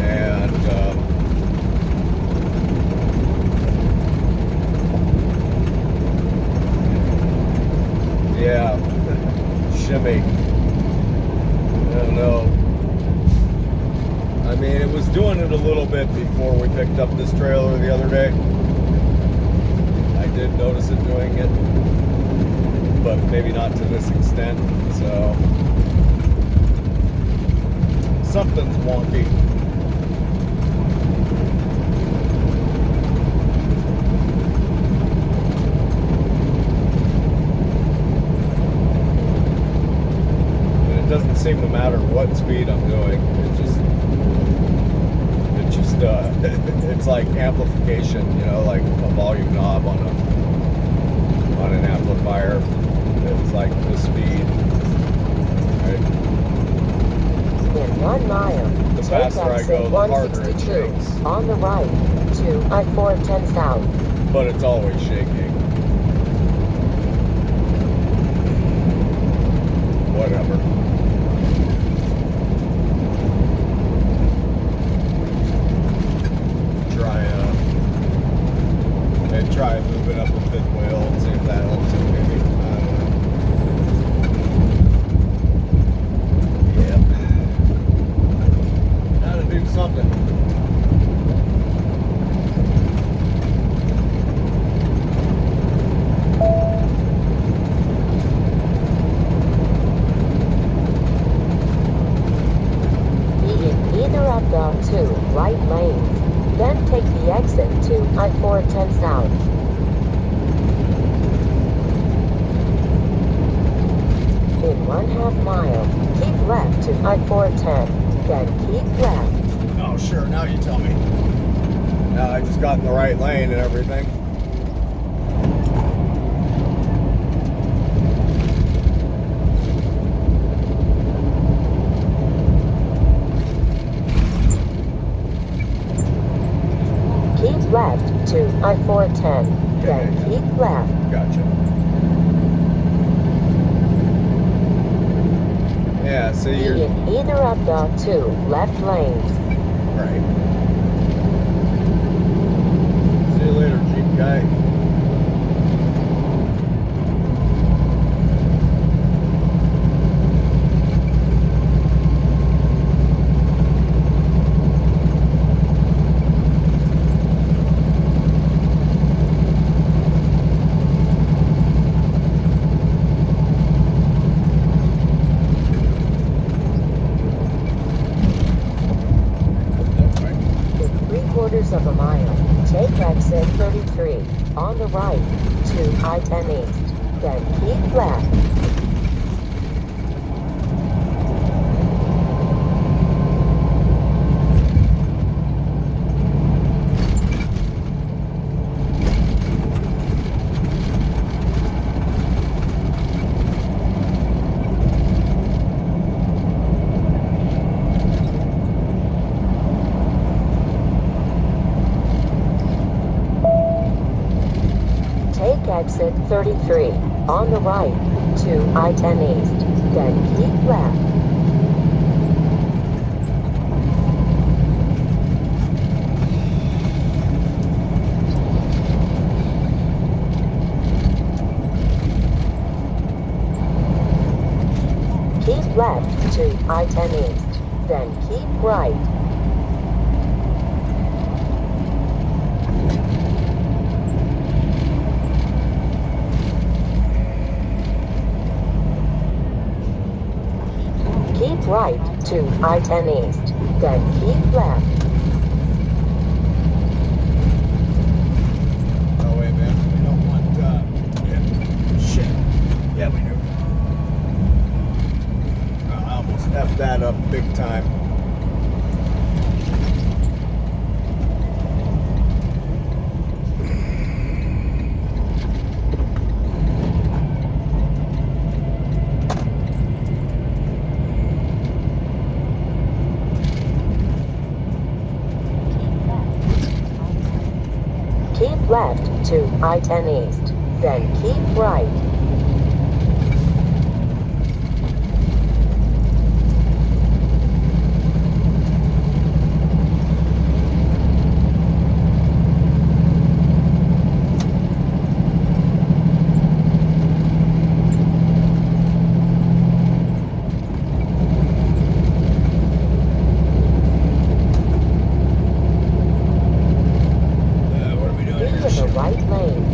And yeah, shimmy. I don't know. I mean, it was doing it a little bit before we picked up this trailer the other day. I did notice it doing it, but maybe not to this extent. So something's wonky. Doesn't seem to matter what speed I'm doing. It's like amplification, you know, like a volume knob on an amplifier. It's like the speed. Right? In 1 mile, The faster I go, the harder it 162 shakes. on the right to I-410 south. But it's always shaking. Whatever. Try moving up the 5th wheel and see if that helps it maybe. I don't know. Yep. Gotta do something. Be in either of the 2 right lanes. Then take the exit to I-410 south. In 1/2 mile, keep left to I-410. Then keep left. Oh, sure. Now you tell me. Now I just got in the right lane and everything. Keep left to I-410. Then keep left. Gotcha. Yeah, so Be you're in either of the 2 left lanes. right. See you later, Jeep guy. Of a mile, take exit 33 on the right to I-10 east, then keep left. Exit 33 on the right to I-10 east, then keep left. Keep left to I-10 east, then keep right. right to I-10 East, then keep left. Oh wait, man, we don't want, yeah, shit. Yeah, we do. I almost effed that up big time. Keep left to I-10 East, then keep right. Right lane.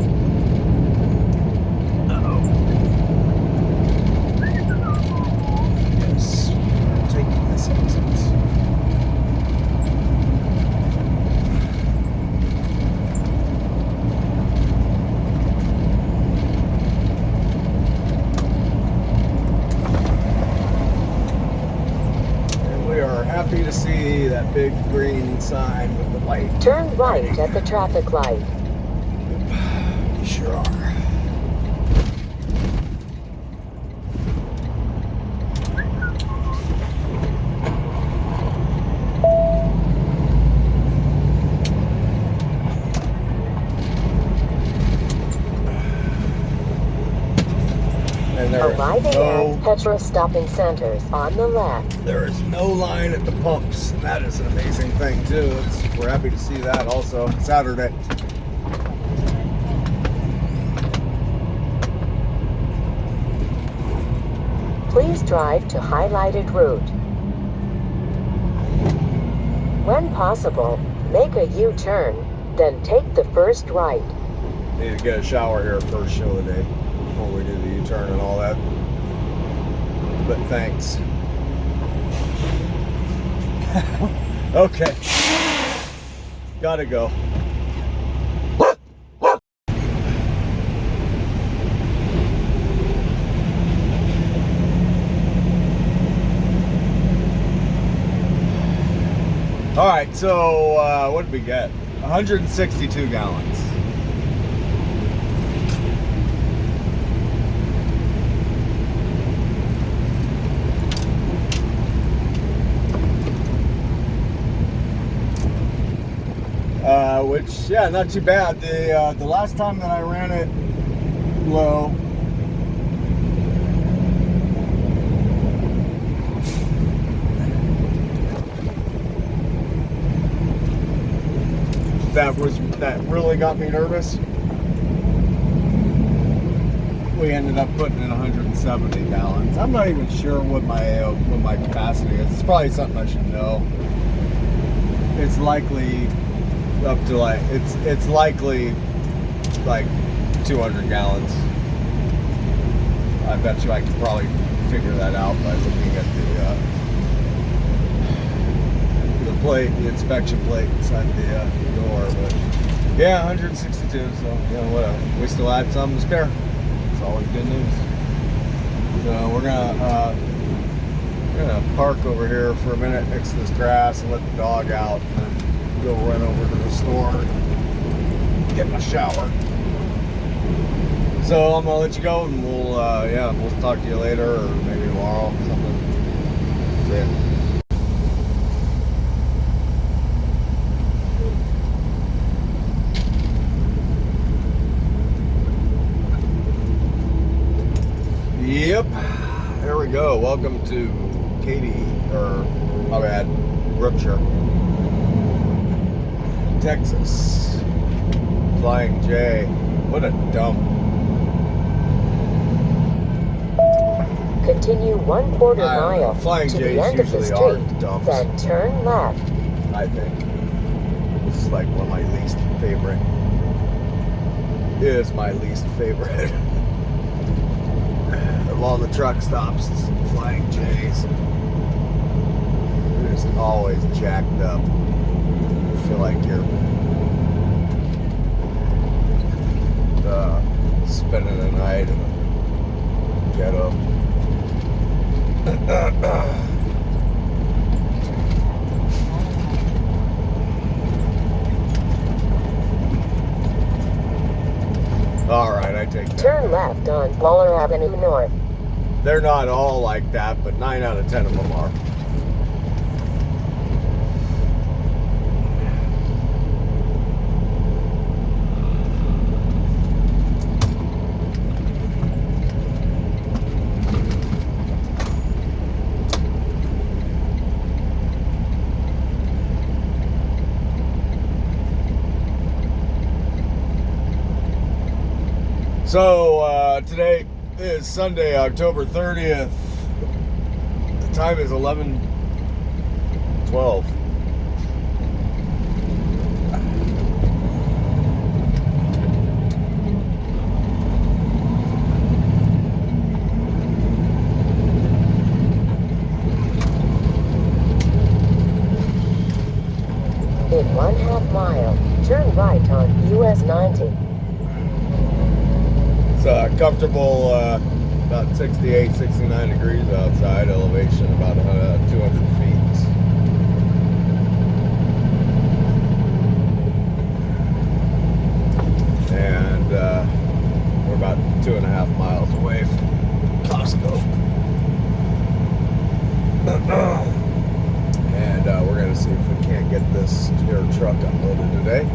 Uh-oh. Yes, we're taking this exit. And we are happy to see that big green sign with the light. Turn right at the traffic light. Sure are. And there is Arriving no at petrol stopping centers on the left. There is no line at the pumps, and that is an amazing thing too. We're happy to see that also. Saturday. Please drive to highlighted route. When possible, make a U-turn, then take the first right. Need to get a shower here first show of the day before we do the U-turn and all that. But thanks. Okay. Gotta go. All right, so what did we get? 162 gallons. Which, yeah, not too bad. The last time that I ran it low, that really got me nervous. We ended up putting in 170 gallons. I'm not even sure what my capacity is. It's probably something I should know. It's likely up to it's likely like 200 gallons. I bet you I could probably figure that out by looking at the plate, the inspection plate inside the door. But yeah, 162. So whatever. We still had some to spare. It's always good news. So we're gonna park over here for a minute next to this grass and let the dog out, and then go run over to the store and get my shower. So I'm gonna let you go, and we'll talk to you later, or maybe tomorrow, something. See ya. Yep, there we go. Welcome to Katy, or my bad, Brookshire, Texas. Flying J. What a dump. Continue 1/4 mile Flying to J's the end of the usually are street, dumps. then turn left. I think. This is like one of my least favorite. It is my least favorite of all the truck stops. Flying J's. just always jacked up. I feel like you're spending the night in a ghetto. All right, I take that. Turn left on Waller Avenue North. They're not all like that, but 9 out of 10 of them are. So today is Sunday, October 30th. The time is 11:12. In 1/2 mile, turn right on US 90. It's comfortable, about 68, 69 degrees outside, elevation about 200 feet. And we're about 2.5 miles away from Costco. And we're going to see if we can't get this here truck unloaded today.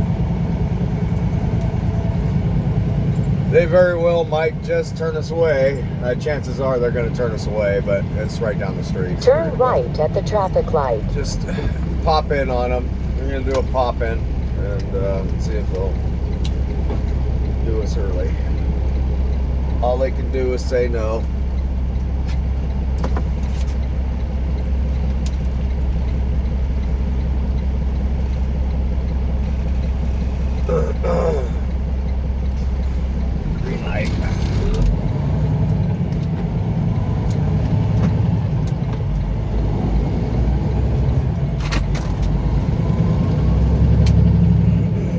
They very well might just turn us away. Chances are they're going to turn us away, but it's right down the street. Turn right at the traffic light. Just pop in on them. We're going to do a pop in and see if they'll do us early. All they can do is say no. Green light.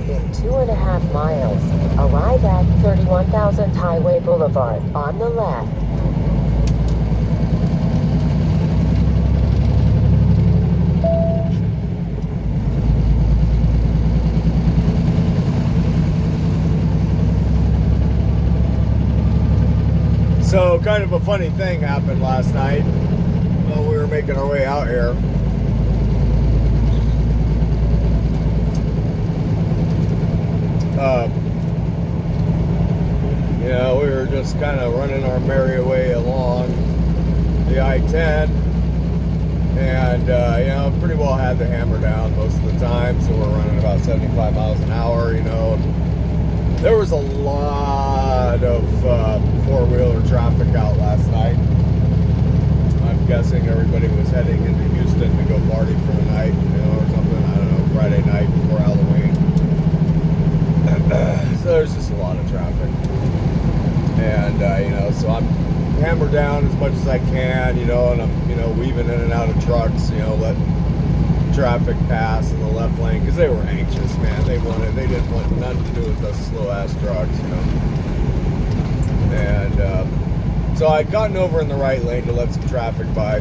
In 2.5 miles, arrive at 31,000 Highway Boulevard on the left. So kind of a funny thing happened last night while we were making our way out here. We were just kind of running our merry way along the I-10 and pretty well had the hammer down most of the time, so we're running about 75 miles an hour, There was a lot of four-wheeler traffic out last night. I'm guessing everybody was heading into Houston to go party for the night, or something. I don't know, Friday night before Halloween. So there's just a lot of traffic. And, so I'm hammered down as much as I can, and I'm, weaving in and out of trucks, letting traffic pass in the left lane because they were anxious, man. They didn't want nothing to do with those slow ass trucks, And so I'd gotten over in the right lane to let some traffic by,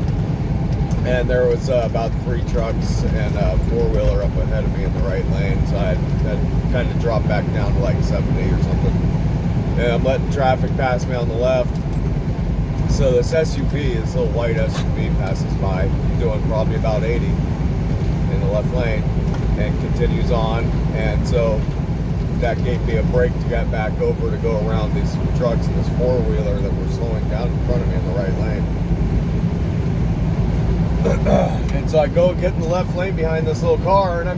and there was about 3 trucks and a four-wheeler up ahead of me in the right lane. So I had kind of dropped back down to like 70 or something, and I'm letting traffic pass me on the left. So this SUV, this little white SUV, passes by, doing probably about 80. In the left lane, and continues on, and so that gave me a break to get back over to go around these trucks and this four-wheeler that were slowing down in front of me in the right lane. And so I go get in the left lane behind this little car, and I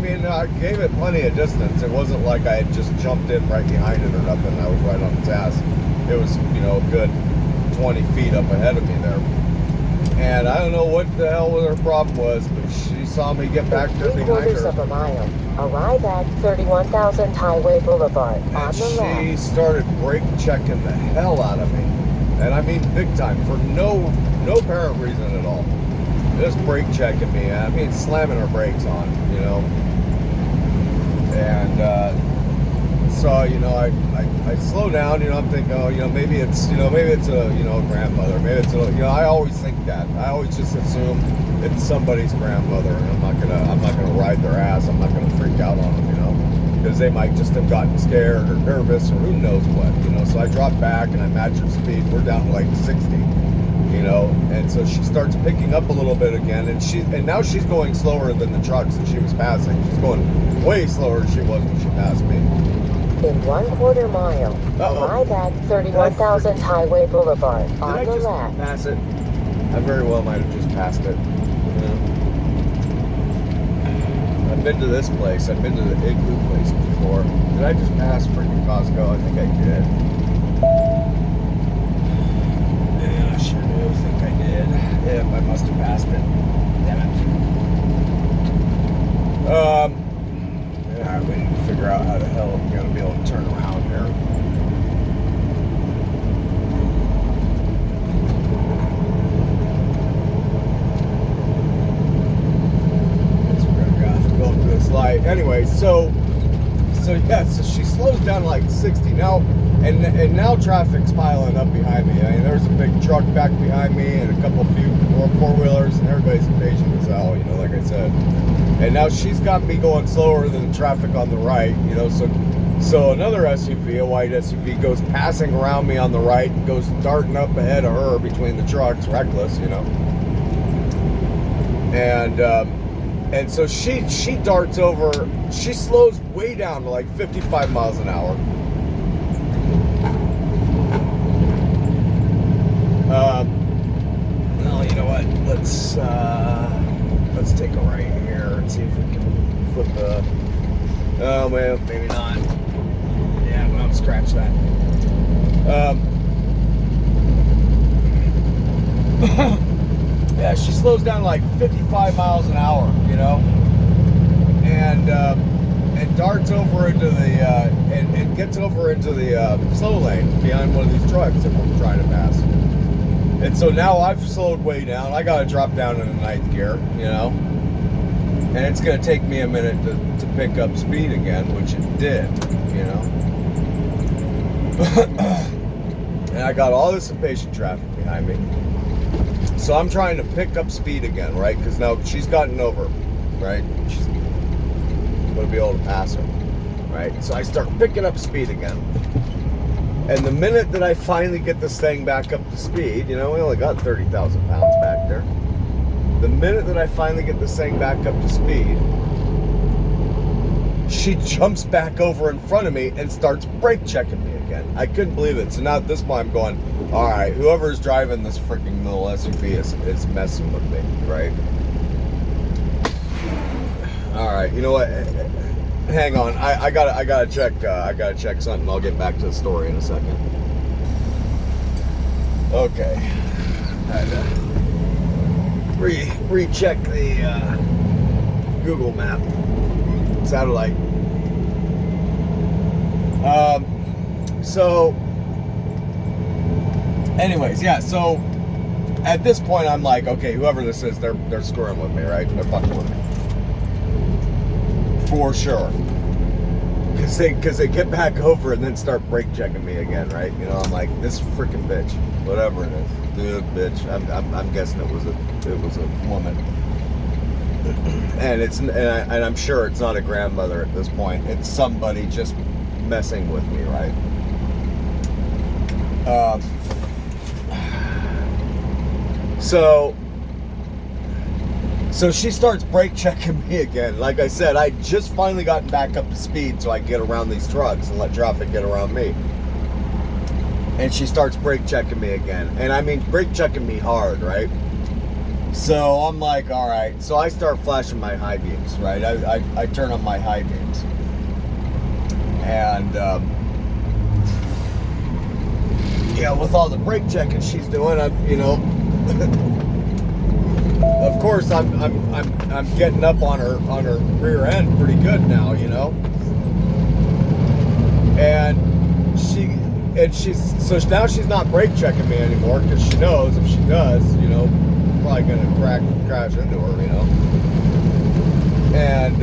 gave it plenty of distance. It wasn't like I had just jumped in right behind it or nothing. I was right on its ass. It was, a good 20 feet up ahead of me there. And I don't know what the hell her problem was, but she saw me get back there behind her. 3/4 mile, arrive at 31,000 Highway Boulevard on the left. She started brake checking the hell out of me, and I mean big time, for no apparent reason at all. just brake checking me. I mean, slamming her brakes on, you know. And so, you know, I slow down. You know, I'm thinking, oh, you know, maybe it's a, you know, grandmother. Maybe it's a, you know, I always think that. I always just assume it's somebody's grandmother, and I'm not gonna ride their ass. I'm not gonna freak out on them, you know, because they might just have gotten scared or nervous or who knows what, you know. So I drop back and I match her speed. We're down to like 60, you know, and so she starts picking up a little bit again, and now she's going slower than the trucks that she was passing. She's going way slower than she was when she passed me. In 1/4 mile, arrive at 31,000 Highway Boulevard on the left. Pass it? I very well might have just passed it. Yeah. I've been to this place. I've been to the Igloo place before. Did I just pass freaking Costco? I think I did. Yeah, I sure do think I did. Yep, I must have passed it. Damn it. Yeah, we need to figure out how the hell I'm going to be able to turn around here. Guess we're going to have to go up to this light. Anyway, so yeah, so she slows down to like 60 now, and now traffic's piling up behind me. I mean, there's a big truck back behind me and a few four-wheelers, and everybody's impatient as hell, you know, like I said. And now she's got me going slower than the traffic on the right, you know, so another SUV, a white SUV, goes passing around me on the right and goes darting up ahead of her between the trucks, reckless, you know. And so she darts over, she slows way down to like 55 miles an hour. Well, you know what, let's take a right here and see if we can flip the, oh well, maybe not. Yeah, well, scratch that. Yeah, she slows down like 55 miles an hour, you know, and darts over into the, and gets over into the slow lane behind one of these trucks that we're trying to pass. And so now I've slowed way down. I got to drop down in the 9th gear, you know, and it's going to take me a minute to pick up speed again, which it did, you know. And I got all this impatient traffic behind me. So I'm trying to pick up speed again, right? Because now she's gotten over, right? She's going to be able to pass her, right? So I start picking up speed again. And the minute that I finally get this thing back up to speed, you know, we only got 30,000 pounds back there. The minute that I finally get this thing back up to speed, she jumps back over in front of me and starts brake checking me again. I couldn't believe it. So now at this point I'm going, all right, whoever's driving this freaking little SUV is messing with me, right? All right, you know what? Hang on, I gotta check something. I'll get back to the story in a second. Okay, had to recheck the Google map satellite. So, anyways, yeah. So at this point, I'm like, okay, whoever this is, they're screwing with me, right? They're fucking with me. For sure, because they get back over and then start brake checking me again, right? You know, I'm like, this freaking bitch, whatever it is, dude, bitch. I'm guessing it was a woman, and I'm sure it's not a grandmother at this point. It's somebody just messing with me, right? So she starts brake checking me again. Like I said, I just finally gotten back up to speed so I can get around these trucks and let traffic get around me. And she starts brake checking me again. And I mean, brake checking me hard, right? So I'm like, all right. So I start flashing my high beams, right? I turn on my high beams. And, yeah, with all the brake checking she's doing, you know, of course, I'm getting up on her rear end pretty good now, you know. And so now she's not brake checking me anymore because she knows if she does, you know, probably gonna crash into her, you know. And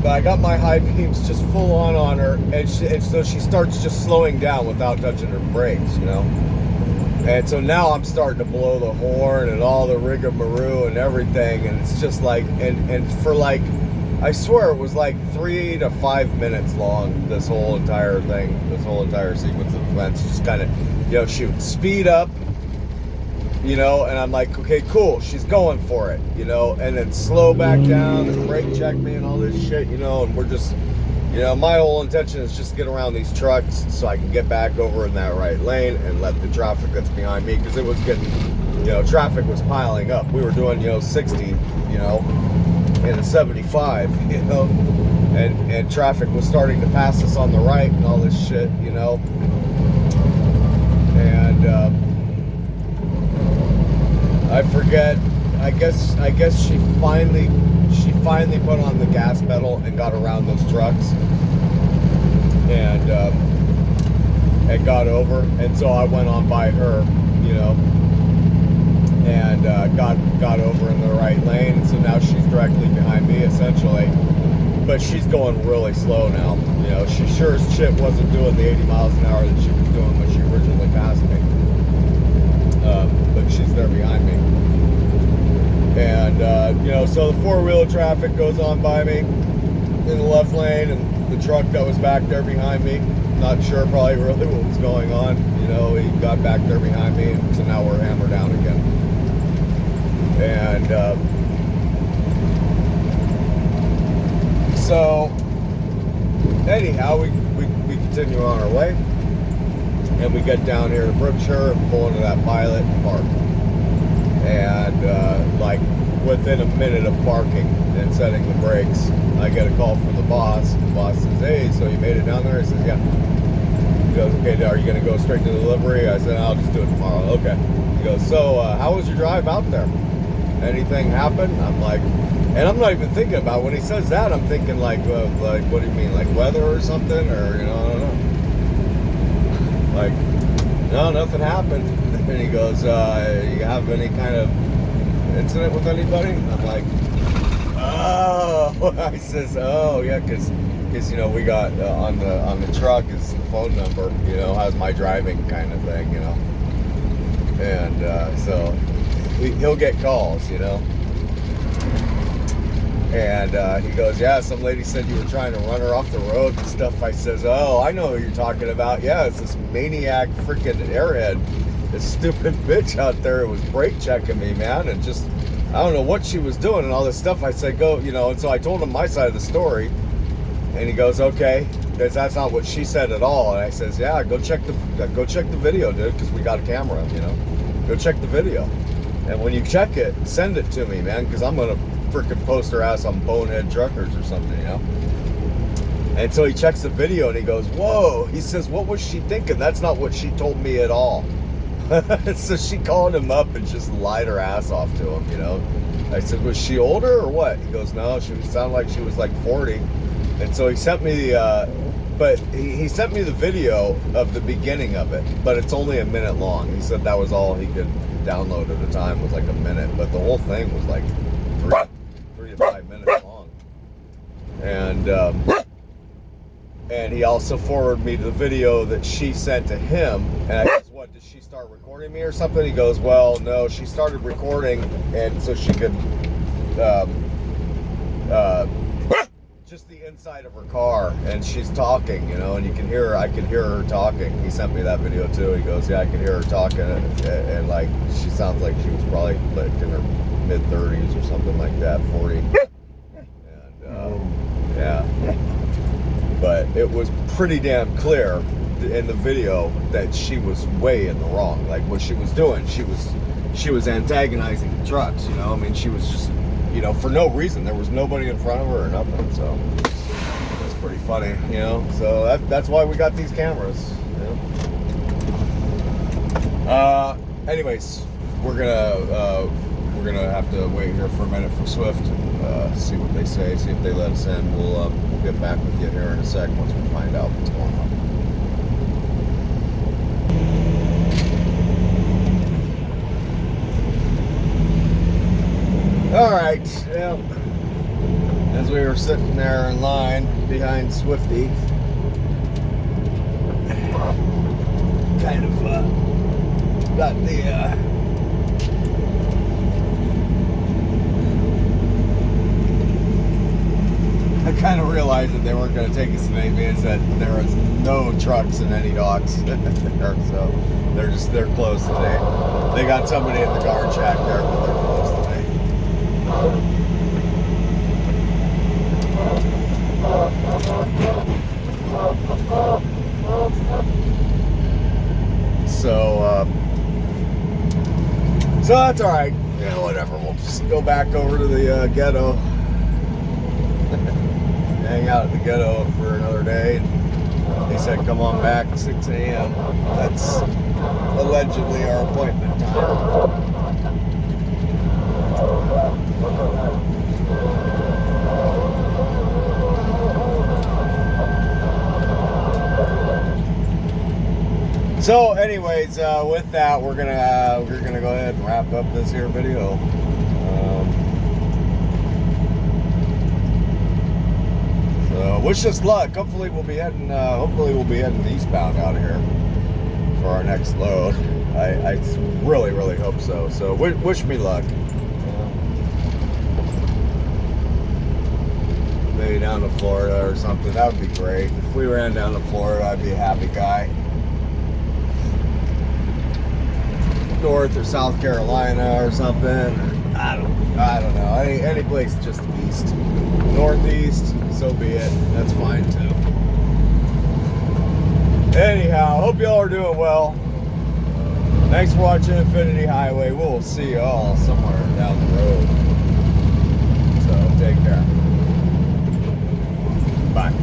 but I got my high beams just full on her, and so she starts just slowing down without touching her brakes, you know. And so now I'm starting to blow the horn and all the rigmarole and everything, and it's just like, and for like, I swear it was like 3 to 5 minutes long, this whole entire thing, this whole entire sequence of events. Just kind of, you know, she would speed up, you know, and I'm like, okay, cool, she's going for it, you know, and then slow back down and brake check me and all this shit, you know, and we're just, you know, my whole intention is just get around these trucks so I can get back over in that right lane and let the traffic that's behind me, because it was getting, you know, traffic was piling up. We were doing, you know, 60, you know, in a 75, you know, and traffic was starting to pass us on the right and all this shit, you know, and I forget, I guess she finally put on the gas pedal and got around those trucks and got over, and so I went on by her, you know, and got over in the right lane, and so now she's directly behind me essentially, but she's going really slow now, you know. She sure as shit wasn't doing the 80 miles an hour that she was doing when she originally passed me, but she's there behind me. And, you know, so the four-wheeler traffic goes on by me in the left lane, and the truck that was back there behind me, not sure probably really what was going on, you know, he got back there behind me, and so now we're hammered down again. And so anyhow, we continue on our way, and we get down here to Brookshire and pull into that Pilot and park. And like within a minute of parking and setting the brakes, I get a call from the boss. The boss says, "Hey, so you made it down there?" I says, "Yeah." He goes, "Okay, are you gonna go straight to delivery?" I said, "I'll just do it tomorrow." Okay. He goes, "So how was your drive out there? Anything happen?" I'm like, and I'm not even thinking about, when he says that, I'm thinking like what do you mean, like weather or something, or, you know, I don't know. Like, no, nothing happened. And he goes, "You have any kind of incident with anybody?" I'm like, "Oh," I says, "Oh yeah, because you know, we got on the truck is the phone number, you know, how's my driving kind of thing, you know." And so he'll get calls, you know. And he goes, "Yeah, some lady said you were trying to run her off the road and stuff." I says, "Oh, I know who you're talking about. Yeah, it's this maniac freaking airhead. This stupid bitch out there was brake checking me, man, and just, I don't know what she was doing and all this stuff." I said, "Go," you know, and so I told him my side of the story, and he goes, "Okay, that's not what she said at all." And I says, "Yeah, go check the video, dude, because we got a camera, you know. Go check the video, and when you check it, send it to me, man, because I'm gonna freaking post her ass on Bonehead Truckers or something, you know." And so he checks the video and he goes, "Whoa," he says, "what was she thinking? That's not what she told me at all." So she called him up and just lied her ass off to him, you know. I said, "Was she older or what?" He goes, "No, she sounded like she was like 40. And so he sent me the, but he sent me the video of the beginning of it, but it's only a minute long. He said that was all he could download at a time, was like a minute, but the whole thing was like 3 to 5 minutes long. And he also forwarded me the video that she sent to him, and I said, "What, did she start recording me or something?" He goes, "Well, no, she started recording, and so she could, just the inside of her car, and she's talking, you know, and you can hear her, I could hear her talking." He sent me that video too. He goes, "Yeah, I could hear her talking, and like, she sounds like she was probably like in her mid-30s or something like that, 40. And, yeah. But it was pretty damn clear in the video that she was way in the wrong. Like, what she was doing, she was antagonizing the trucks, you know. I mean, she was just, you know, for no reason. There was nobody in front of her or nothing. So it's pretty funny, you know. So that's why we got these cameras, you know? Anyways, we're gonna have to wait here for a minute for Swift, see what they say, see if they let us in. We'll get back with you here in a sec once we find out what's going on. right. Yep. As we were sitting there in line behind Swifty, kind of got the I kind of realized that they weren't going to take us to anything, that there was no trucks and any docks there, so they're closed today. They got somebody in the guard shack there, but they're closed today. So that's all right. Yeah, whatever. We'll just go back over to the ghetto. Hang out at the ghetto for another day. They said come on back at 6 a.m. That's allegedly our appointment time. So anyways, with that, we're gonna go ahead and wrap up this here video. So wish us luck. Hopefully we'll be heading eastbound out of here for our next load. I really, really hope so. So wish me luck. Maybe down to Florida or something. That would be great. If we ran down to Florida, I'd be a happy guy. North or South Carolina or something. I don't know. Any place just east. Northeast, so be it. That's fine too. Anyhow, hope y'all are doing well. Thanks for watching Infinity Highway. We'll see y'all somewhere down the road. So take care. Bye.